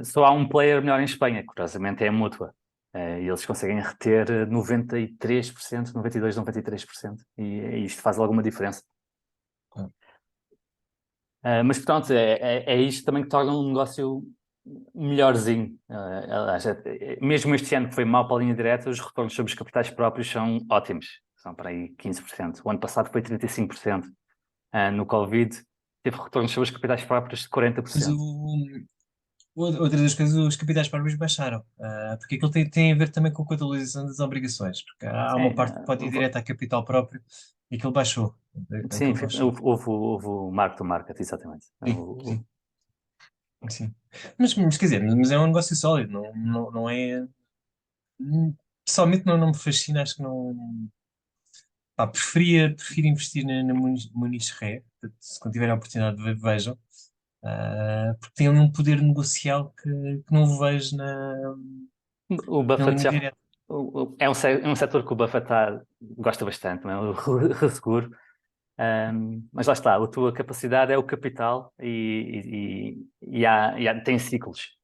Só há um player melhor em Espanha, que curiosamente é a Mútua. E eles conseguem reter 93%, 92%, 93%. E isto faz alguma diferença. Claro. Mas pronto, é isto também que torna um negócio melhorzinho. Aliás, mesmo este ano que foi mal para a linha direta, os retornos sobre os capitais próprios são ótimos. São para aí 15%. O ano passado foi 35%. No Covid, teve retornos sobre os capitais próprios de Mas 40%. Outra das coisas, os capitais próprios baixaram, porque aquilo tem a ver também com a contabilização das obrigações, porque há uma Sim, parte que pode ir direto a capital próprio e aquilo baixou. sim, Aquilo baixou. houve o mark to market, exatamente. Sim, sim, sim. Mas quer dizer, mas é um negócio sólido, não é. Pessoalmente não me fascina, acho que não. Pá, prefiro investir na Muniz Ré, portanto, se quando tiver a oportunidade, vejam, porque tem ali um poder negocial que não vejo O na Buffett linha já direta. é um setor que o Buffett gosta bastante, não é? O resseguro. Mas lá está, a tua capacidade é o capital e tem ciclos.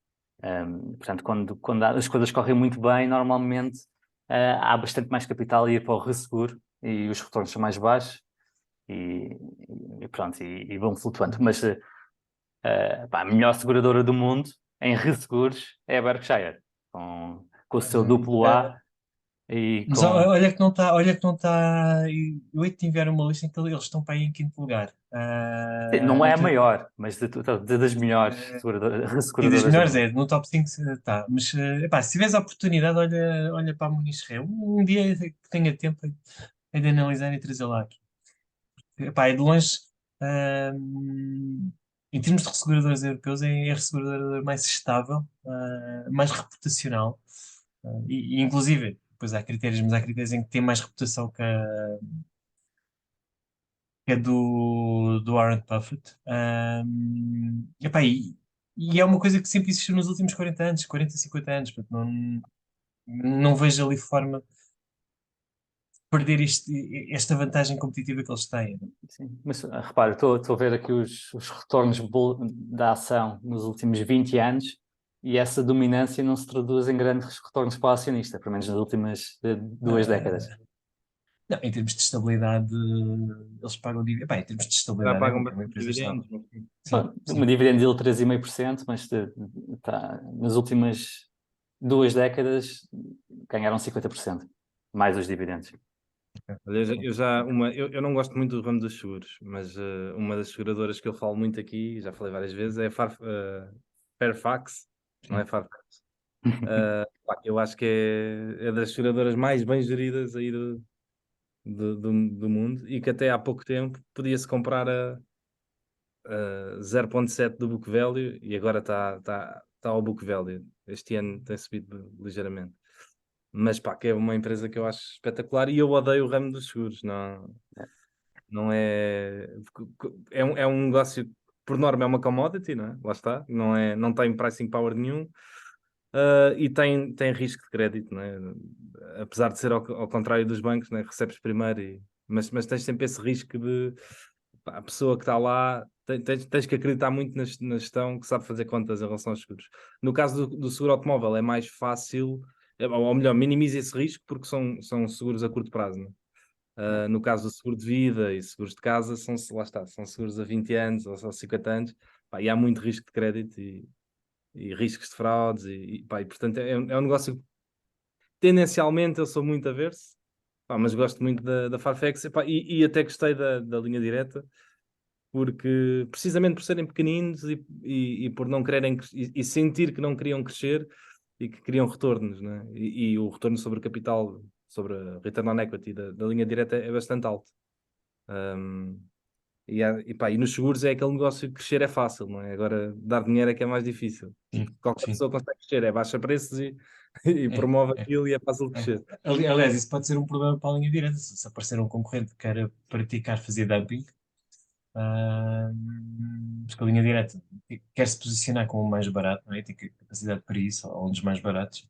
Portanto, quando as coisas correm muito bem, normalmente há bastante mais capital a ir para o resseguro e os retornos são mais baixos e, pronto, e vão flutuando. Mas pá, a melhor seguradora do mundo em resseguros é a Berkshire, com o seu duplo A e Mas com. olha que não está. Eu hei de te enviar uma lista em que eles estão para aí em quinto lugar. Sim, não é a Outra, maior, mas das melhores e das resseguradoras do melhores mundo. no top 5 está. Mas epá, se tiveres a oportunidade, olha para a Muniz Ré. Um dia que tenha tempo é de analisar e trazer lá aqui. Epá, é de longe, em termos de resseguradores europeus, é a resseguradora mais estável, mais reputacional. Inclusive, depois há critérios, mas há critérios em que tem mais reputação que a do Warren Buffett. Epá, e é uma coisa que sempre existiu nos últimos 40 anos, 40, 50 anos. Portanto, não vejo ali forma de perder esta vantagem competitiva que eles têm. Sim, mas repara, estou a ver aqui os retornos da ação nos últimos 20 anos e essa dominância não se traduz em grandes retornos para o acionista, pelo menos nas últimas 2 décadas. Ah, não, em termos de estabilidade, eles pagam dividendos. Em termos de Já estabilidade, pagam é uma bastante empresa estável. dividendos, mas sim. Sim, Bom, uma sim. dividend yield de 3,5%, mas nas últimas 2 décadas ganharam 50%, mais os dividendos. Olha, eu não gosto muito do ramo dos seguros, mas uma das seguradoras que eu falo muito aqui, já falei várias vezes, é a Fairfax, não é Sim. Fairfax. Pá, eu acho que é das seguradoras mais bem geridas aí do mundo e que até há pouco tempo podia-se comprar a 0,7 do book value e agora está ao book value. Este ano tem subido ligeiramente. Mas pá, que é uma empresa que eu acho espetacular e eu odeio o ramo dos seguros. Não é. É um negócio, por norma, é uma commodity, não é? Lá está. Não tem pricing power nenhum. E tem risco de crédito, não é? Apesar de ser ao contrário dos bancos, não é? Recebes primeiro, mas tens sempre esse risco de pá, a pessoa que está lá, tens que acreditar muito na gestão que sabe fazer contas em relação aos seguros. No caso do seguro automóvel, é mais fácil, ou melhor, minimiza esse risco porque são seguros a curto prazo, não é? No caso do seguro de vida e seguros de casa, lá está, são seguros a 20 anos ou só 50 anos, pá, e há muito risco de crédito e riscos de fraudes, pá, e portanto é um negócio que tendencialmente eu sou muito averso, pá, mas gosto muito da Farfetch, pá, e até gostei da linha direta, porque precisamente por serem pequeninos e por não quererem e sentir que não queriam crescer e que queriam retornos, né? E o retorno sobre o capital, sobre a return on equity da linha direta é bastante alto. Um, pá, e nos seguros é aquele negócio que crescer é fácil, não é? Agora dar dinheiro é que é mais difícil. Sim, Qualquer sim. pessoa consegue crescer, é baixa preços e É, promove é, aquilo e é fácil de é. crescer. Aliás, isso pode ser um problema para a linha direta. Se aparecer um concorrente que queira praticar, fazer dumping, porque a linha direta quer se posicionar como o mais barato, não é? Tem capacidade para isso, ou um dos mais baratos,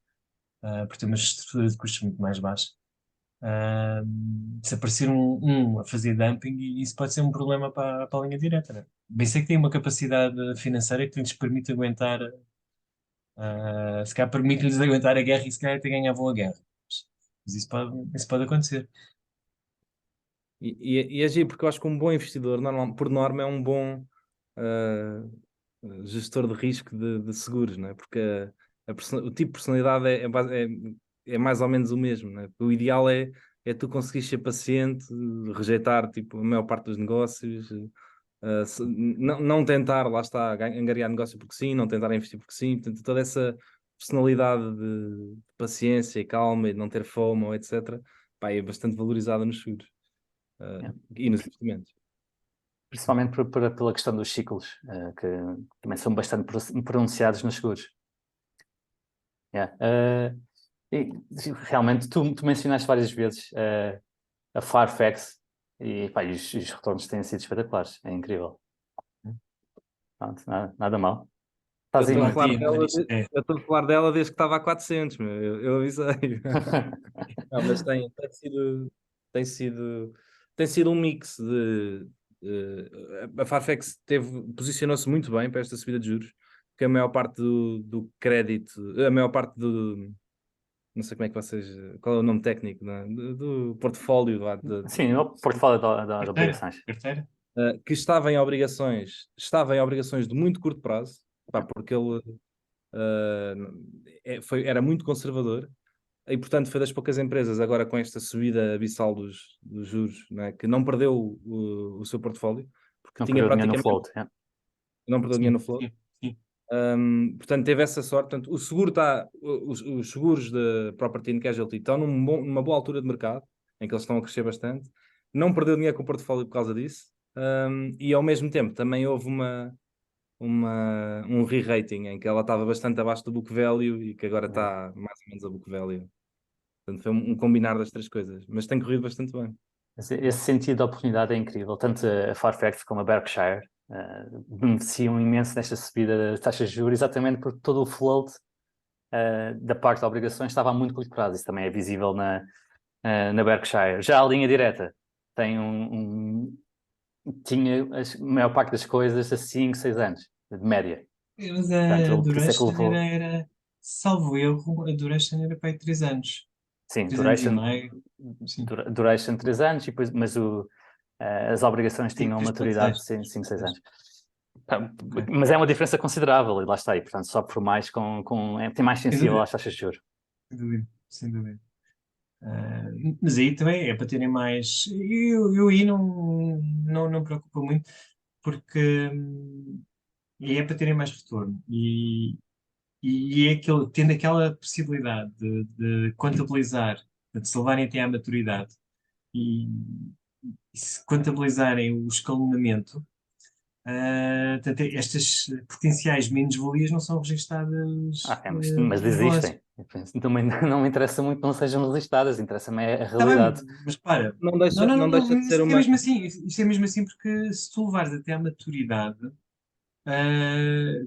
por ter uma estrutura de custos muito mais baixa. Se aparecer um a fazer dumping, isso pode ser um problema para a linha direta, né? Bem sei que tem uma capacidade financeira que lhes permite aguentar, se calhar permite-lhes aguentar a guerra e se calhar até ganhavam a guerra. Mas isso pode acontecer. E é giro, porque eu acho que um bom investidor, por norma, é um bom ah, gestor de risco de seguros, não é? Porque o tipo de personalidade é mais ou menos o mesmo, não é? O ideal é tu conseguir ser paciente, rejeitar tipo, a maior parte dos negócios, Não tentar, lá está, angariar negócio porque sim, não tentar investir porque sim, portanto, toda essa personalidade de paciência e calma e de não ter FOMO, etc., pá, é bastante valorizada nos seguros Yeah. e nos investimentos. Principalmente pela questão dos ciclos, que também são bastante pronunciados nos seguros. Yeah. E, realmente, tu mencionaste várias vezes a Fairfax e, pá, e os retornos têm sido espetaculares, é incrível. Pronto, nada mal. Eu Estás aí estou a muito. falar Sim, dela, é. eu estou a falar dela desde que estava a 400, meu. Eu avisei. Não, mas tem sido, tem sido um mix de. A Fairfax posicionou-se muito bem para esta subida de juros, porque a maior parte do crédito, a maior parte do. Não sei como é que vocês. Qual é o nome técnico, né? Do portfólio Sim, o portfólio das Carteira, obrigações. que estava em obrigações de muito curto prazo, pá, porque ele era muito conservador. E, portanto, foi das poucas empresas, agora com esta subida abissal dos juros, né, que não perdeu o seu portfólio, porque Não tinha perdeu dinheiro no praticamente, float. Yeah. não perdeu dinheiro sim, no float. sim, sim. Portanto, teve essa sorte. Portanto, os seguros da Property and Casualty estão numa boa altura de mercado, em que eles estão a crescer bastante. Não perdeu dinheiro com o portfólio por causa disso. E, ao mesmo tempo, também houve um re-rating em que ela estava bastante abaixo do book value e que agora está mais ou menos a book value. Portanto, foi um combinar das três coisas, mas tem corrido bastante bem. Esse sentido de oportunidade é incrível. Tanto a Fairfax como a Berkshire beneficiam imenso desta subida das taxas de juros, exatamente porque todo o float da parte de obrigações estava a muito curto prazo. Isso também é visível na Berkshire. Já a linha direta tem tinha a maior parte das coisas a 5, 6 anos, de média. Mas a Portanto, por isso é que Duration levou. salvo erro, a Duration era para aí 3 anos. Sim, 3 anos e meio. Sim. duration 3 anos, mas as obrigações Sim, tinham 3,6. maturidade de 5, 6 anos. Ok. Mas é uma diferença considerável, e lá está, e portanto sobe por mais tem mais Sem sensível dúvida, às taxas de juros. sem dúvida, sem dúvida. Mas aí também é para terem mais. Eu aí não me preocupa muito, porque aí é para terem mais retorno. E é tendo aquela possibilidade de contabilizar, de se levarem até à maturidade e, e se contabilizarem o escalonamento, portanto, estas potenciais menos-valias não são registadas Mas nos balanços. existem. Eu penso, também não me interessa muito que não sejam listadas, interessa-me a Está bem, realidade. mas para. Não Não, deixa, não, não, não deixa de não, ser isto é uma. mesmo assim. Isto é mesmo assim porque se tu levares até à maturidade, ah,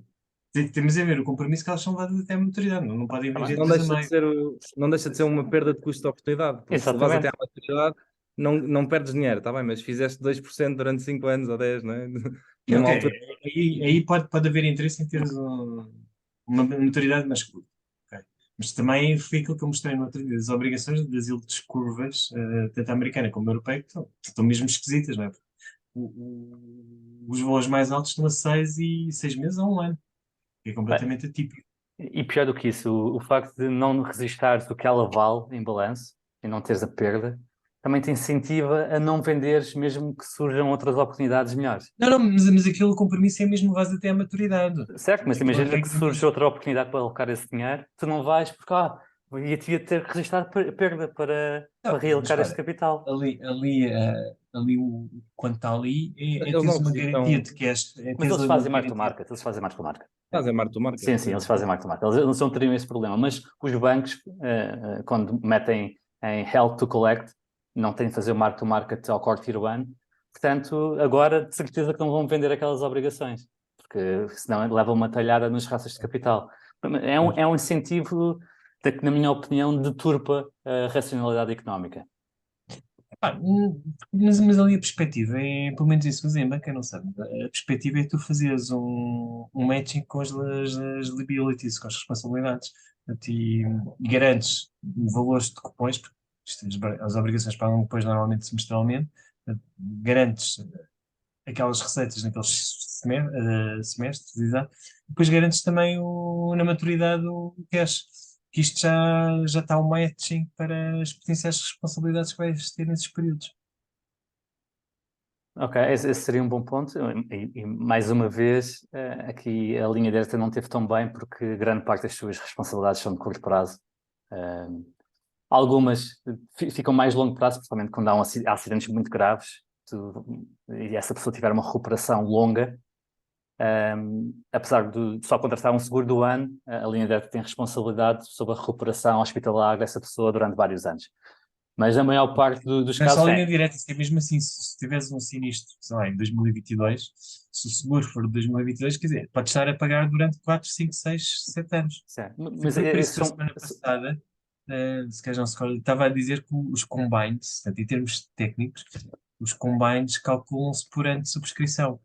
temos a ver o compromisso que elas são levadas até à maturidade. Não podem Tá vir bem? a Não 3 a deixa de meio. ser, não deixa de ser uma perda de custo de oportunidade, porque se levas até Exatamente. à maturidade, não perdes dinheiro, está bem, mas fizeste 2% durante 5 anos ou 10, não é? Sim, ok. Numa altura. Aí pode haver interesse em teres uma maturidade mais curta. Ok. Mas também foi aquilo que eu mostrei no outro dia, as obrigações das yields curvas, tanto a americana como a europeia, que estão mesmo esquisitas, não é? Os valores mais altos estão a 6 meses a 1 ano, que é Bem, completamente atípico. e pior do que isso, o facto de não registares o que ela vale em balanço e não teres a perda, também te incentiva a não venderes mesmo que surjam outras oportunidades melhores. Não, não, mas aquele compromisso é mesmo base até à maturidade. Certo, mas Aquilo é imagina que surge tecnicamente. outra oportunidade para alocar esse dinheiro, tu não vais porque ia ter que registrar perda para Não, mas realocar este para, capital. ali quanto está ali é Eles teres não uma garantia registram, de que Mas tens eles uma fazem mark to garantia. market, eles fazem mark to market. fazem mark to market. Sim, eles fazem mark to market. Eles não teriam esse problema, mas os bancos, quando metem em held to collect, não têm de fazer o mark to market ao core tier 1. Portanto, agora de certeza que não vão vender aquelas obrigações, porque senão levam uma talhada nas raças de capital. Pois. É um incentivo que, na minha opinião, deturpa a racionalidade económica. Mas ali a perspectiva é, pelo menos isso, mas em banca não sabe. A perspectiva é tu fazeres um matching com as liabilities, com as responsabilidades. Portanto, e garantes valores de cupons, porque as obrigações pagam depois normalmente semestralmente, portanto, garantes aquelas receitas naqueles semestres, exato. Depois garantes também na maturidade o cash, que isto já está um matching para as potenciais responsabilidades que vais ter nesses períodos. Ok, esse seria um bom ponto. E mais uma vez, aqui a linha direta não teve tão bem porque grande parte das suas responsabilidades são de curto prazo. Eh, Algumas ficam mais de longo prazo, principalmente quando há acidentes muito graves e essa pessoa tiver uma recuperação longa. Apesar de só contratar um seguro do ano, a linha direta tem responsabilidade sobre a recuperação hospitalar dessa pessoa durante vários anos. Mas a maior parte dos Não é só casos a linha direta, se é mesmo assim, se tiveres um sinistro, sei lá, em 2022, se o seguro for de 2022, quer dizer, pode estar a pagar durante 4, 5, 6, 7 anos. certo. Foi Mas por isso esses que a são. semana passada, se calhar não se recorda, estava a dizer que os combines, portanto, em termos técnicos, os combines calculam-se por ano de subscrição.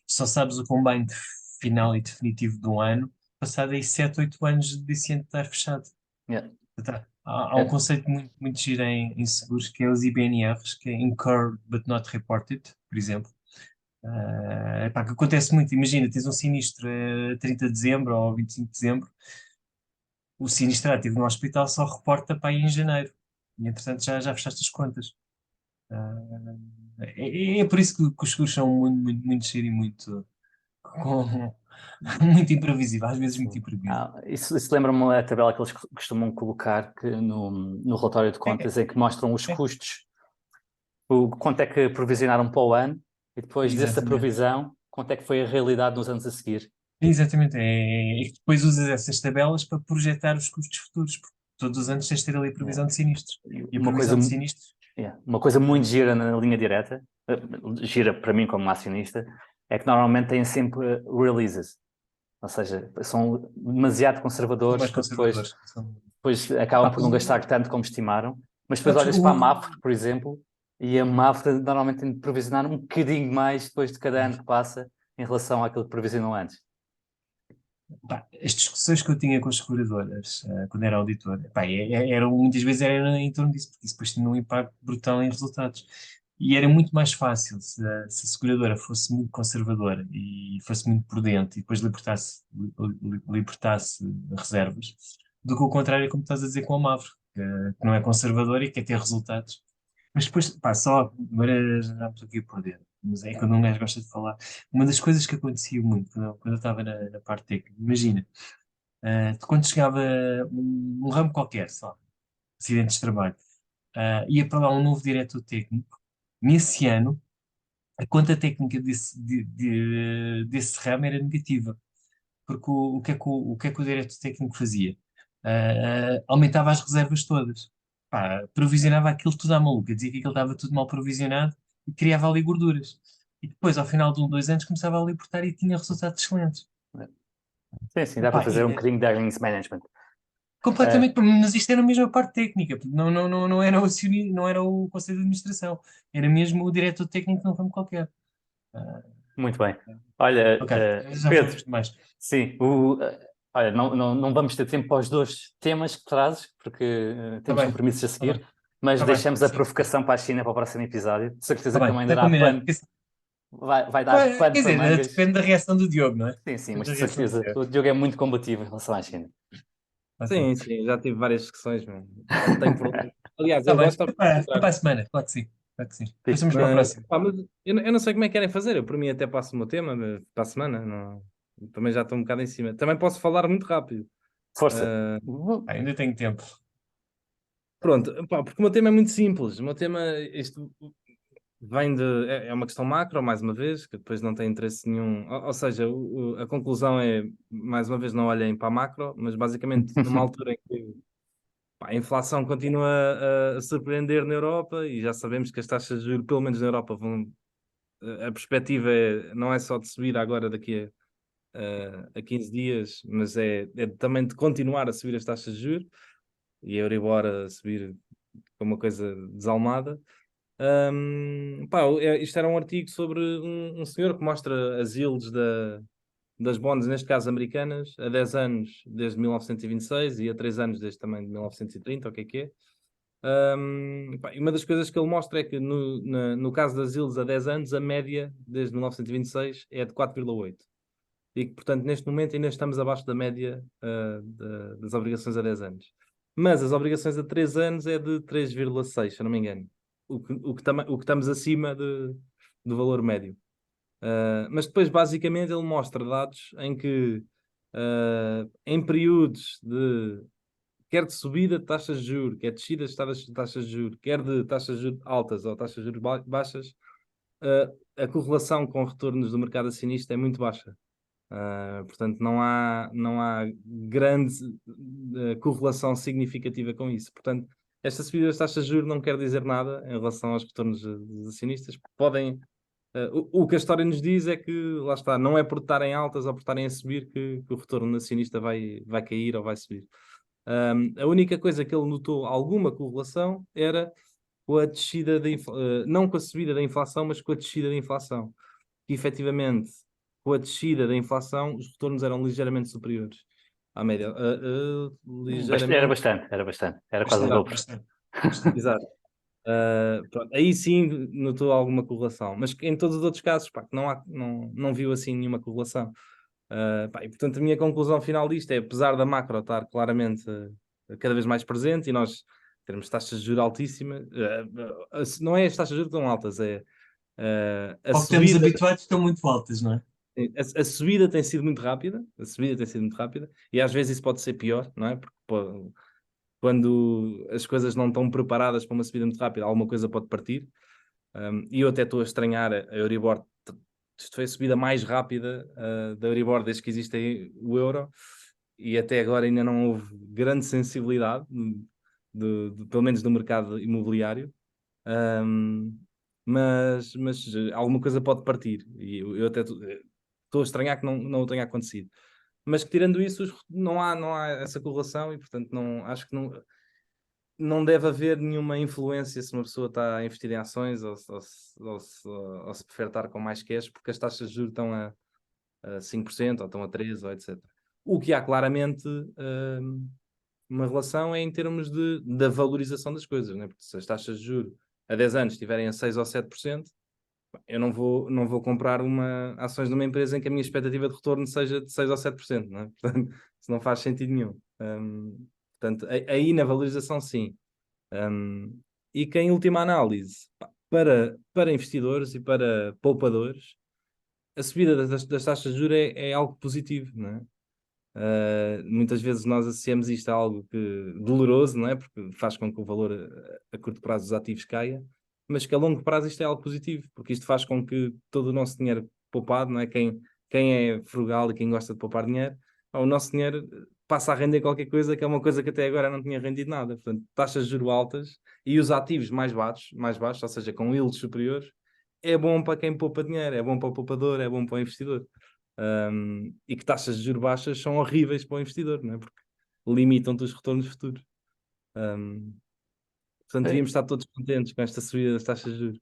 Só sabes o combine final e definitivo do ano, passado aí 7, 8 anos desse ano estar fechado. Yeah. Tá. Há um conceito muito giro em seguros que é os IBNRs, que é Incurred But Not Reported, por exemplo. Epá, que acontece muito, imagina, tens um sinistro a 30 de dezembro ou 25 de dezembro, o sinistrado esteve no hospital, só reporta para aí em janeiro. E entretanto já fechaste as contas. Ah, é por isso que os seguros são muito giro e muito, com, muito imprevisível, às vezes muito Sim. imprevisível. Isso lembra-me a tabela que eles costumam colocar no relatório de contas, em que mostram os É, custos, quanto é que provisionaram para o ano, e depois dessa exatamente. provisão, quanto é que foi a realidade nos anos a seguir. Exatamente, e depois usas essas tabelas para projetar os custos futuros, porque todos os anos tens de ter ali a Yeah. previsão de sinistros. E E a Uma coisa, previsão de sinistros, uma coisa muito gira na linha direta, gira para mim como acionista, é que normalmente têm sempre releases, ou seja, são demasiado são conservadores mais que depois, conservadores. depois acabam Pá, por não gastar tanto como estimaram, mas depois sabes, olhas para a Mafre, por exemplo, e a Mafre normalmente tem de provisionar um bocadinho mais depois de cada ano que passa em relação àquilo que provisionam antes. pá, as discussões que eu tinha com as seguradoras, quando era auditor, pá, eram, muitas vezes era em torno disso, porque isso depois tinha um impacto brutal em resultados. E era muito mais fácil se a seguradora fosse muito conservadora e fosse muito prudente e depois libertasse reservas, do que o contrário, como estás a dizer com a Mavre, que não é conservadora e quer ter resultados. Mas depois, pá, só agora já me estou aqui por dentro. Mas é quando um gajo gosta de falar. Uma das coisas que acontecia muito quando eu estava na parte técnica, imagina, quando chegava um ramo qualquer, só, acidentes de trabalho, ia para lá um novo diretor técnico. Nesse ano, a conta técnica desse ramo era negativa. Porque o que é que o diretor técnico fazia? Aumentava as reservas todas. Pá, provisionava aquilo tudo à maluca, dizia que aquilo estava tudo mal provisionado e criava ali gorduras. E depois, ao final de 2 anos, começava a libertar e tinha resultados excelentes. Sim, dá para Epá, fazer um bocadinho de earnings management. completamente, mas isto era mesmo a parte técnica, porque não era não era o conselho de administração, era mesmo o diretor técnico de um ramo qualquer. Ah, Muito bem. Olha, ok, já Pedro, falamos demais. sim, olha, não vamos ter tempo para os dois temas que trazes, porque Está temos bem, compromissos a está bem, seguir, mas está bem, deixamos a sim, provocação para a China para o próximo episódio. De está certeza que bem, também está dará combinado. pano, vai dar Quer pano para dizer, mangas. depende da reação do Diogo, não é? Sim, mas Depende de da reação do certeza. Diogo. O Diogo é muito combativo em relação à China. Ok. Sim, sim, já tive várias discussões, mano. Não tenho problema. Aliás, Está eu bem, gosto de é para a semana, claro que sim. Claro que sim. Fico- Passamos para a mas, próxima. pá, mas eu não sei como é que querem fazer. Eu, por mim, até passo o meu tema para a semana. Também já estou um bocado em cima. Também posso falar muito rápido. Força. Ah, Ainda tenho tempo. pronto, pá, porque o meu tema é muito simples. O meu tema, isto vem de. É uma questão macro, mais uma vez, que depois não tem interesse nenhum. Ou seja, a conclusão é, mais uma vez, não olhem para a macro, mas basicamente, numa altura em que pá, a inflação continua a surpreender na Europa e já sabemos que as taxas de juros, pelo menos na Europa, vão. A perspectiva não é só de subir agora daqui a 15 dias, mas é também de continuar a subir as taxas de juros e a Euribor a subir como uma coisa desalmada. Pá, isto era um artigo sobre um senhor que mostra as yields das bonds, neste caso americanas, a 10 anos desde 1926 e a 3 anos desde também de 1930, o que é que é. Pá, e uma das coisas que ele mostra é que no caso das yields a 10 anos, a média desde 1926 é de 4,8. E que, portanto, neste momento ainda estamos abaixo da média das obrigações a 10 anos. Mas as obrigações a 3 anos é de 3,6, se eu não me engano. O que estamos acima do valor médio. Mas depois, basicamente, ele mostra dados em que, em períodos quer de subida de taxas de juros, quer de descida de taxas de juros, quer de taxas de juros altas ou taxas de juros baixas, a correlação com retornos do mercado acionista é muito baixa. Portanto, não há grande correlação significativa com isso. Portanto, esta subida das taxas de juros não quer dizer nada em relação aos retornos dos acionistas. O que a história nos diz é que, lá está, não é por estarem altas ou por estarem a subir que o retorno do acionista vai cair ou vai subir. A única coisa que ele notou alguma correlação era com a descida não com a subida da inflação, mas com a descida da inflação. Que efetivamente, com a descida da inflação, os retornos eram ligeiramente superiores à média. Era Ligeiramente. bastante. Era quase o dobro. Bastante. Exato. Pronto, aí sim notou alguma correlação, mas em todos os outros casos, pá, não viu assim nenhuma correlação. E portanto a minha conclusão final disto é, apesar da macro estar claramente cada vez mais presente e nós termos taxas de juros altíssimas, não é as taxas de juros tão altas, é a Ao que estamos subida. habituados estão muito altas, não é? A subida tem sido muito rápida, e às vezes isso pode ser pior, não é? Porque quando as coisas não estão preparadas para uma subida muito rápida, alguma coisa pode partir. E eu até estou a estranhar a Euribor. Isto foi a subida mais rápida da Euribor desde que existe o euro, e até agora ainda não houve grande sensibilidade, pelo menos no mercado imobiliário. Mas alguma coisa pode partir, e eu até estou a estranhar que não tenha acontecido. Mas que, tirando isso, não há essa correlação, e portanto acho que não deve haver nenhuma influência se uma pessoa está a investir em ações ou se prefere estar com mais cash, porque as taxas de juros estão a 5% ou estão a 3%, ou etc. O que há claramente uma relação é em termos da valorização das coisas, né? Porque se as taxas de juros a 10 anos estiverem a 6 ou 7%, eu não vou comprar ações de uma empresa em que a minha expectativa de retorno seja de 6 ou 7%, não é? Portanto, isso não faz sentido nenhum. Portanto, aí na valorização, sim. E que, em última análise, para investidores e para poupadores, a subida das taxas de juros é algo positivo, não é? Muitas vezes nós associamos isto a algo doloroso, não é? Porque faz com que o valor a curto prazo dos ativos caia, mas que a longo prazo isto é algo positivo, porque isto faz com que todo o nosso dinheiro poupado, não é? Quem é frugal e quem gosta de poupar dinheiro, o nosso dinheiro passa a render qualquer coisa, que é uma coisa que até agora não tinha rendido nada. Portanto, taxas de juros altas e os ativos mais baixos, ou seja, com yields superiores, é bom para quem poupa dinheiro, é bom para o poupador, é bom para o investidor. E que taxas de juros baixas são horríveis para o investidor, não é? Porque limitam-te os retornos futuros. Portanto, devíamos estar todos contentes com esta subida das taxas de juros.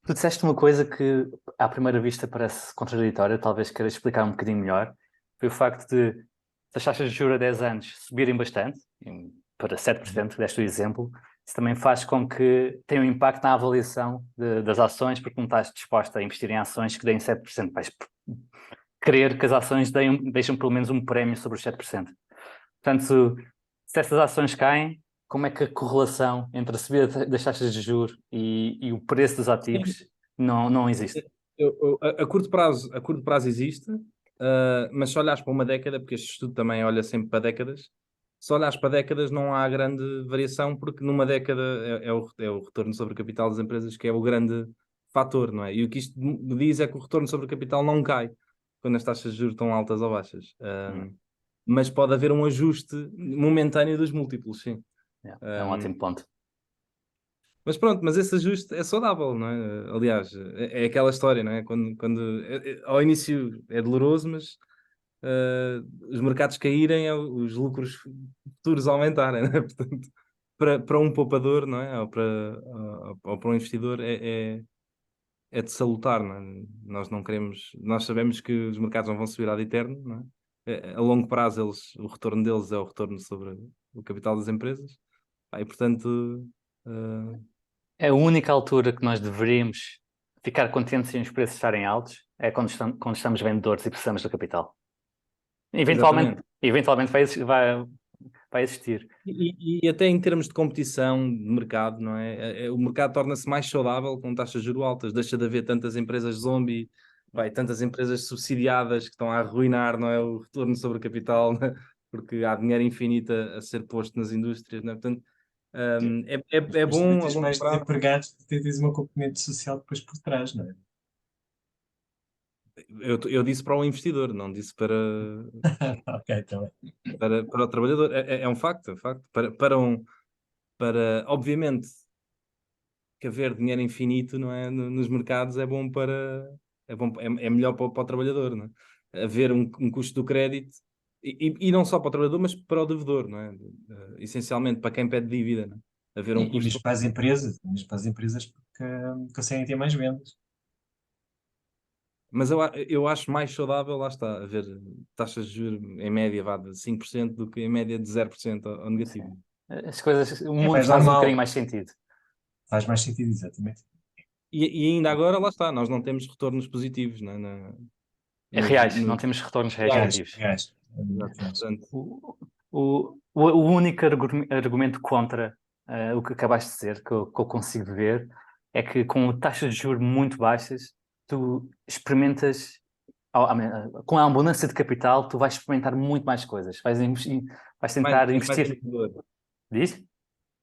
Tu disseste uma coisa que, à primeira vista, parece contraditória, talvez queiras explicar um bocadinho melhor. Foi o facto de, se as taxas de juros a 10 anos subirem bastante, para 7%, que deste o exemplo, isso também faz com que tenha um impacto na avaliação das ações, porque não estás disposto a investir em ações que deem 7%. Vais querer que as ações deixem pelo menos um prémio sobre os 7%. Portanto, se essas ações caem, como é que a correlação entre a subida das taxas de juros e o preço dos ativos não existe? A curto prazo existe, mas se olhares para uma década, porque este estudo também olha sempre para décadas, se olhares para décadas não há grande variação, porque numa década é o retorno sobre o capital das empresas que é o grande fator, não é? E o que isto diz é que o retorno sobre o capital não cai quando as taxas de juros estão altas ou baixas. Mas pode haver um ajuste momentâneo dos múltiplos, sim. É um ótimo ponto. Mas pronto, mas esse ajuste é saudável, não é? Aliás, é aquela história, não é? Quando ao início é doloroso, mas os mercados caírem, os lucros futuros aumentarem, não é? Portanto, para um poupador, não é? Ou para um investidor é de salutar, não é? Nós sabemos que os mercados não vão subir ad eterno, não é? A longo prazo o retorno deles é o retorno sobre o capital das empresas. E portanto, É a única altura que nós deveríamos ficar contentes em os preços estarem altos, é quando estamos vendedores e precisamos do capital. Eventualmente vai existir. E até em termos de competição de mercado, não é? O mercado torna-se mais saudável com taxas de juros altas, deixa de haver tantas empresas zombie, tantas empresas subsidiadas que estão a arruinar, não é? O retorno sobre o capital, né? Porque há dinheiro infinito a ser posto nas indústrias, não é? Portanto, é Depois também bom a tens longo mais prazo. desempregados, tens uma componente social depois por trás, não é? Eu disse para o investidor, não disse para, Ok, então. para o trabalhador. É um facto, é um facto. Obviamente, que haver dinheiro infinito, não é, nos mercados é melhor para o trabalhador, não é? Haver um custo do crédito e não só para o trabalhador, mas para o devedor, não é? Essencialmente para quem pede dívida, não é? Haver um E custo. mesmo para as empresas porque conseguem ter mais vendas. Mas eu acho mais saudável, lá está, haver taxas de juros em média vá de 5% do que em média de 0% ao negativo. As coisas, o É, pá, mundo é faz um normal. bocadinho mais sentido. Faz mais sentido, exatamente. E ainda agora, lá está, nós não temos retornos positivos, não é? É reais, não temos retornos reais Reais. negativos. Reais. Exato. Portanto, O único argumento contra o que acabaste de dizer, que eu consigo ver, é que com taxas de juros muito baixas, tu experimentas, com a abundância de capital, tu vais experimentar muito mais coisas. Vais tentar és mais investir. inovador. Diz?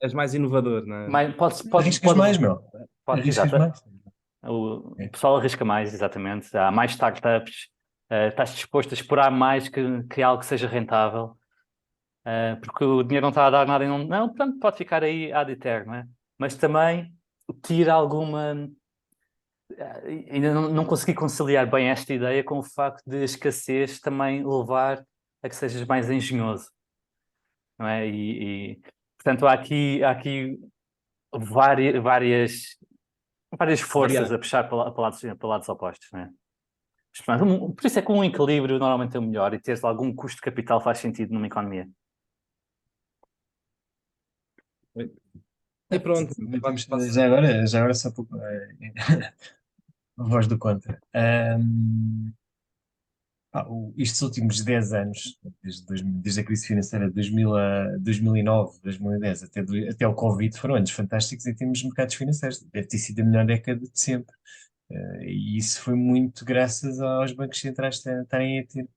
És mais inovador, não é? Mas Arriscas mais, meu. Arriscas exato. mais. O pessoal arrisca mais, exatamente. Há mais startups, estás disposto a explorar mais que algo que seja rentável. Porque o dinheiro não está a dar nada e não, portanto, pode ficar aí ad eterno, não é? Mas também tira alguma. Ainda não consegui conciliar bem esta ideia com o facto de a escassez também levar a que sejas mais engenhoso, não é? Portanto, há aqui várias forças Variar. a puxar para lados opostos, não é? Mas, pronto, por isso é que um equilíbrio normalmente é o melhor e teres algum custo de capital faz sentido numa economia. E pronto. Já agora só pouco, a voz do contra. Estes últimos 10 anos, desde a crise financeira de 2000 a 2009, 2010, até o Covid, foram anos fantásticos em termos de mercados financeiros. Deve ter sido a melhor década de sempre. E isso foi muito graças aos bancos centrais estarem a ter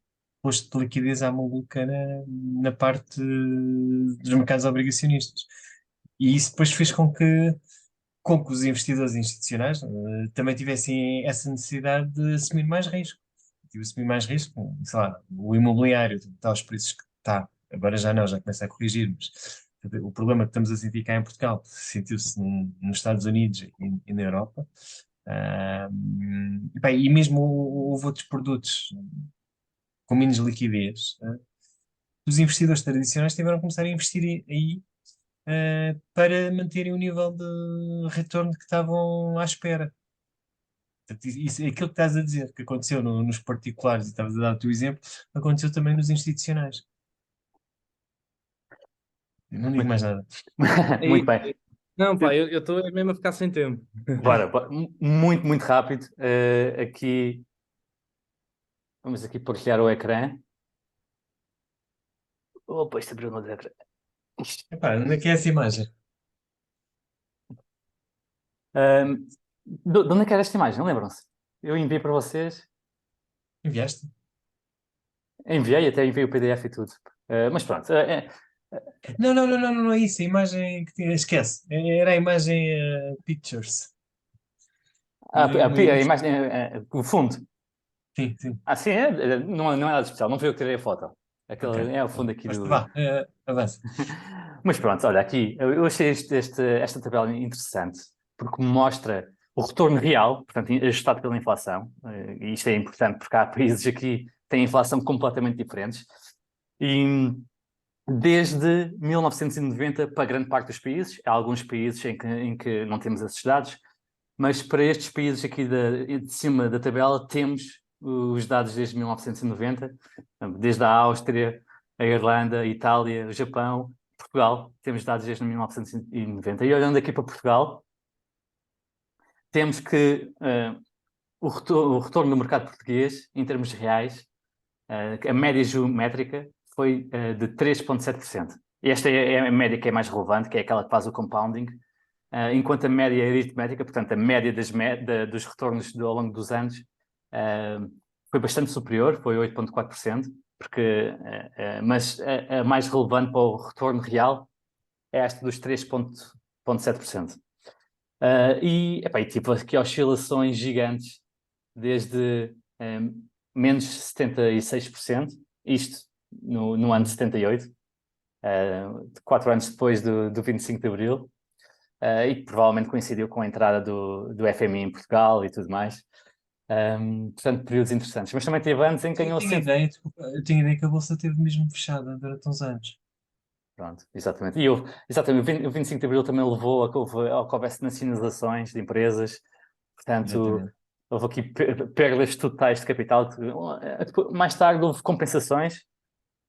posto de liquidez à maluca na parte dos mercados obrigacionistas. E isso depois fez com que os investidores institucionais também tivessem essa necessidade de assumir mais risco. De assumir mais risco, sei lá, o imobiliário está aos preços que está, agora já não, já começa a corrigir, mas o problema que estamos a sentir cá em Portugal sentiu-se nos Estados Unidos e na Europa. E mesmo houve outros produtos com menos liquidez. Os investidores tradicionais tiveram que começar a investir aí para manterem o nível de retorno que estavam à espera. Portanto, isso, aquilo que estás a dizer, que aconteceu nos particulares, e estavas a dar o teu exemplo, aconteceu também nos institucionais. Eu não digo Muito, mais nada. muito bem. Não, pá, eu estou mesmo a ficar sem tempo. Muito, muito rápido. Aqui, vamos aqui partilhar o ecrã. Opa, isto abriu no ecrã. Epá, onde é que é essa imagem? De onde é que era esta imagem? Lembram-se? Eu enviei para vocês. Enviaste? Até enviei o PDF e tudo. Mas pronto. Não é isso. A imagem que tinha, esquece. Era a imagem Pictures. A imagem, o fundo. Sim, sim. Sim, não é nada especial. Não foi eu que tirei a foto. Ok. É o fundo aqui Basta, do. vá, avança. Mas pronto, olha, aqui eu achei esta tabela interessante porque mostra o retorno real, portanto, ajustado pela inflação, e isto é importante porque há países aqui que têm inflação completamente diferentes, e desde 1990 para grande parte dos países, há alguns países em que não temos esses dados, mas para estes países aqui de cima da tabela temos os dados desde 1990, desde a Áustria, a Irlanda, a Itália, o Japão, Portugal, temos dados desde 1990. E olhando aqui para Portugal, temos que o retorno do mercado português, em termos reais, a média geométrica foi de 3,7%. esta é a média que é mais relevante, que é aquela que faz o compounding, enquanto a média aritmética, portanto, a média dos retornos ao longo dos anos, foi bastante superior, foi 8,4%, mas a mais relevante para o retorno real é esta dos 3,7%. E tive aqui oscilações gigantes, desde menos 76%, isto no ano de 78, 4 anos depois do 25 de Abril, e que provavelmente coincidiu com a entrada do FMI em Portugal e tudo mais. Portanto, períodos interessantes. Mas também teve anos em que ganhou sempre. Eu tinha ideia que a bolsa esteve mesmo fechada durante uns anos. Pronto, exatamente. E exatamente, o 25 de Abril também levou a que houvesse nacionalizações de empresas. Portanto, Exatamente. houve aqui perdas totais de capital. Mais tarde houve compensações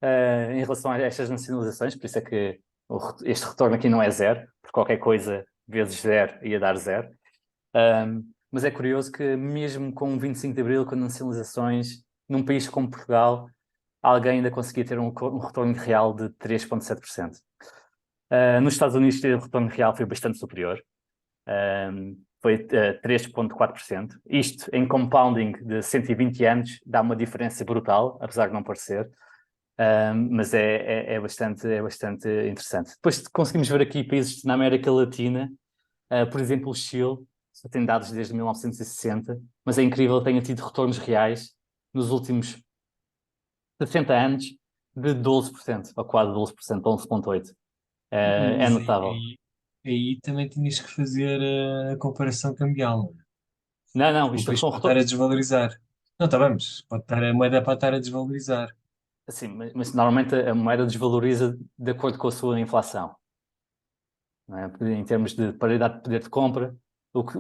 em relação a estas nacionalizações, por isso é que este retorno aqui não é zero, por qualquer coisa vezes zero ia dar zero. Mas é curioso que mesmo com 25 de Abril, com nacionalizações, num país como Portugal, alguém ainda conseguia ter um retorno real de 3,7%. Nos Estados Unidos o retorno real foi bastante superior, foi 3,4%. Isto em compounding de 120 anos dá uma diferença brutal, apesar de não parecer. Mas é bastante interessante. Depois conseguimos ver aqui países na América Latina, por exemplo, o Chile, só tem dados desde 1960, mas é incrível que tenha tido retornos reais nos últimos 60 anos de 12%, ou quase 12%, 11,8%. É Mas notável. aí também tinhas que fazer a comparação cambial. Não, O isto país são pode estar a retornos. desvalorizar. Não, está bem, mas a moeda pode estar a desvalorizar. Assim, mas normalmente a moeda desvaloriza de acordo com a sua inflação. Não é? Em termos de paridade de poder de compra, o que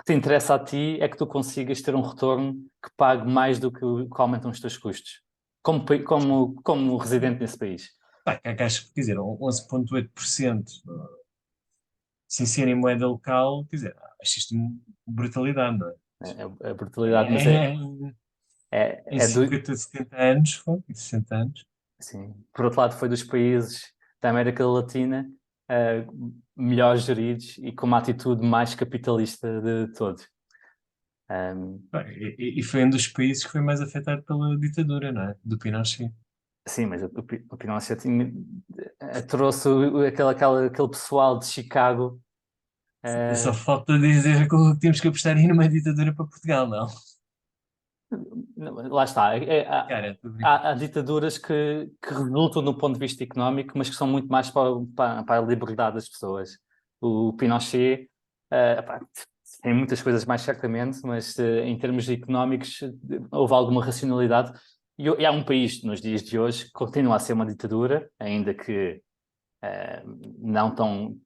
te interessa a ti é que tu consigas ter um retorno que pague mais do que aumentam os teus custos, como residente nesse país. Pá, que acho que, quer dizer, 11,8% sem ser em moeda local, quer dizer, acho isto uma brutalidade, não é? A brutalidade, mas É, em é do, 50, 70 anos, foi, 60 anos. assim, por outro lado, foi dos países da América Latina melhor geridos e com uma atitude mais capitalista de todos. Pá, e foi um dos países que foi mais afetado pela ditadura, não é? Do Pinochet. Sim, mas o Pinochet trouxe aquele pessoal de Chicago. Só falta dizer que temos que apostar aí numa ditadura para Portugal, não? Lá está. Cara, estou a brincar. Há ditaduras que resultam do ponto de vista económico, mas que são muito mais para a liberdade das pessoas. O Pinochet, pá, tem muitas coisas mais certamente, mas em termos económicos houve alguma racionalidade. E há um país nos dias de hoje que continua a ser uma ditadura, ainda que não tão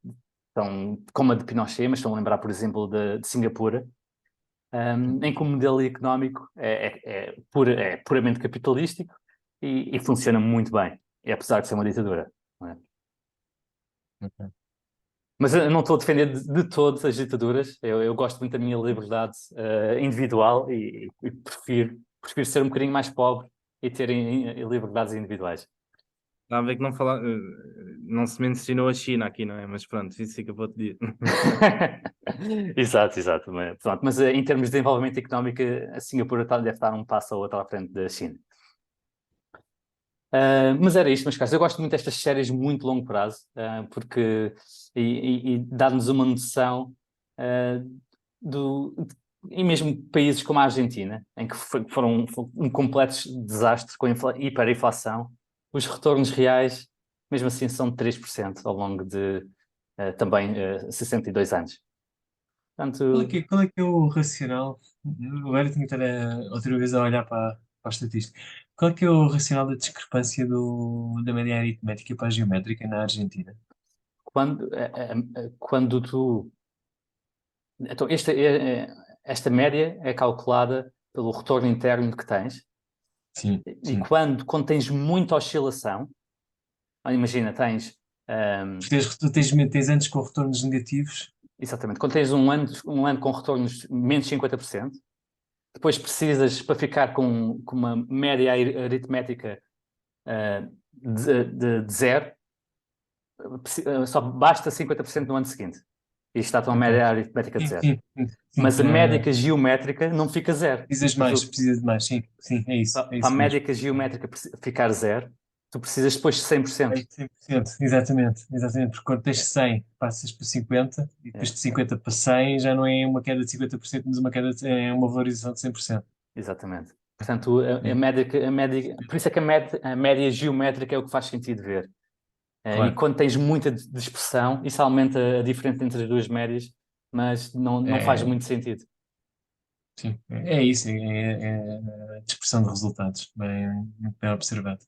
como a de Pinochet, mas estão a lembrar, por exemplo, de Singapura, em que o modelo económico é puramente capitalístico e funciona muito bem, apesar de ser uma ditadura. Não é? Ok. Mas eu não estou a defender de todas as ditaduras, eu gosto muito da minha liberdade individual e prefiro ser um bocadinho mais pobre e ter liberdades individuais. Está a ver que não se mencionou a China aqui, não é? Mas pronto, isso fica para outro dia. Exato. Mas, pronto, mas em termos de desenvolvimento económico, a Singapura deve estar um passo ou outro à frente da China. Mas era isto, meus caros. Eu gosto muito destas séries muito longo prazo, porque e dá-nos uma noção do. E mesmo países como a Argentina, em que foram um completo desastre com a hiperinflação, os retornos reais, mesmo assim, são de 3% ao longo de também 62 anos. Portanto, Qual é que é o racional? Agora tenho que estar outra vez a olhar para a estatística. Qual é que é o racional da discrepância da média aritmética para a geométrica na Argentina? quando tu. Então, esta média é calculada pelo retorno interno que tens, Sim, e sim. quando tens muita oscilação, imagina, tens. Tu tens anos com retornos negativos. Exatamente, quando tens um ano com retornos menos 50%, depois precisas, para ficar com uma média aritmética de zero, só basta 50% no ano seguinte. E isto está a tua Ok. média aritmética de Sim, zero. sim, sim, Mas a sim, médica geométrica não fica zero. precisas mais, precisas de mais, sim, sim, é isso Para a mesmo. médica geométrica ficar zero, tu precisas depois de 100%. É 100%, exatamente, exatamente, porque quando tens 100 passas para 50 e depois É, de 50 para 100 já não é uma queda de 50%, mas é uma valorização de 100%. exatamente. Portanto, É, por isso é que a média geométrica é o que faz sentido ver. E claro. quando tens muita dispersão, isso aumenta a diferença entre as duas médias, mas não faz É, muito sentido. sim, é isso, é a dispersão de resultados, bem, muito bem observado.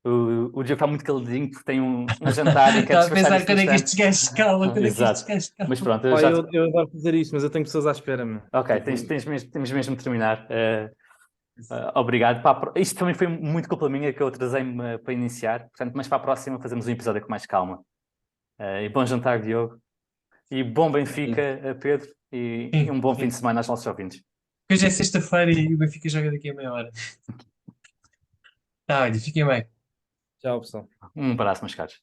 O Diogo está muito caladinho porque tem um jantar e quer Estava a despachar pensar isso no quando é que estes instante. gajos calam, quando é que estes Exato. gajos calam. Mas pronto, eu Pá, já. eu adoro fazer isto, mas eu tenho pessoas à espera, meu. Ok, Tipo, temos mesmo de terminar. Obrigado. Isto também foi muito culpa minha que eu atrasei-me para iniciar, portanto, mas para a próxima fazemos um episódio com mais calma. E bom jantar, Diogo. E bom Benfica, Pedro. E Sim, um bom fim sim. de semana aos nossos ouvintes. Hoje é sexta-feira e o Benfica joga daqui a meia hora. Tá, olha, fiquem bem. tchau, pessoal. Um abraço, meus caros.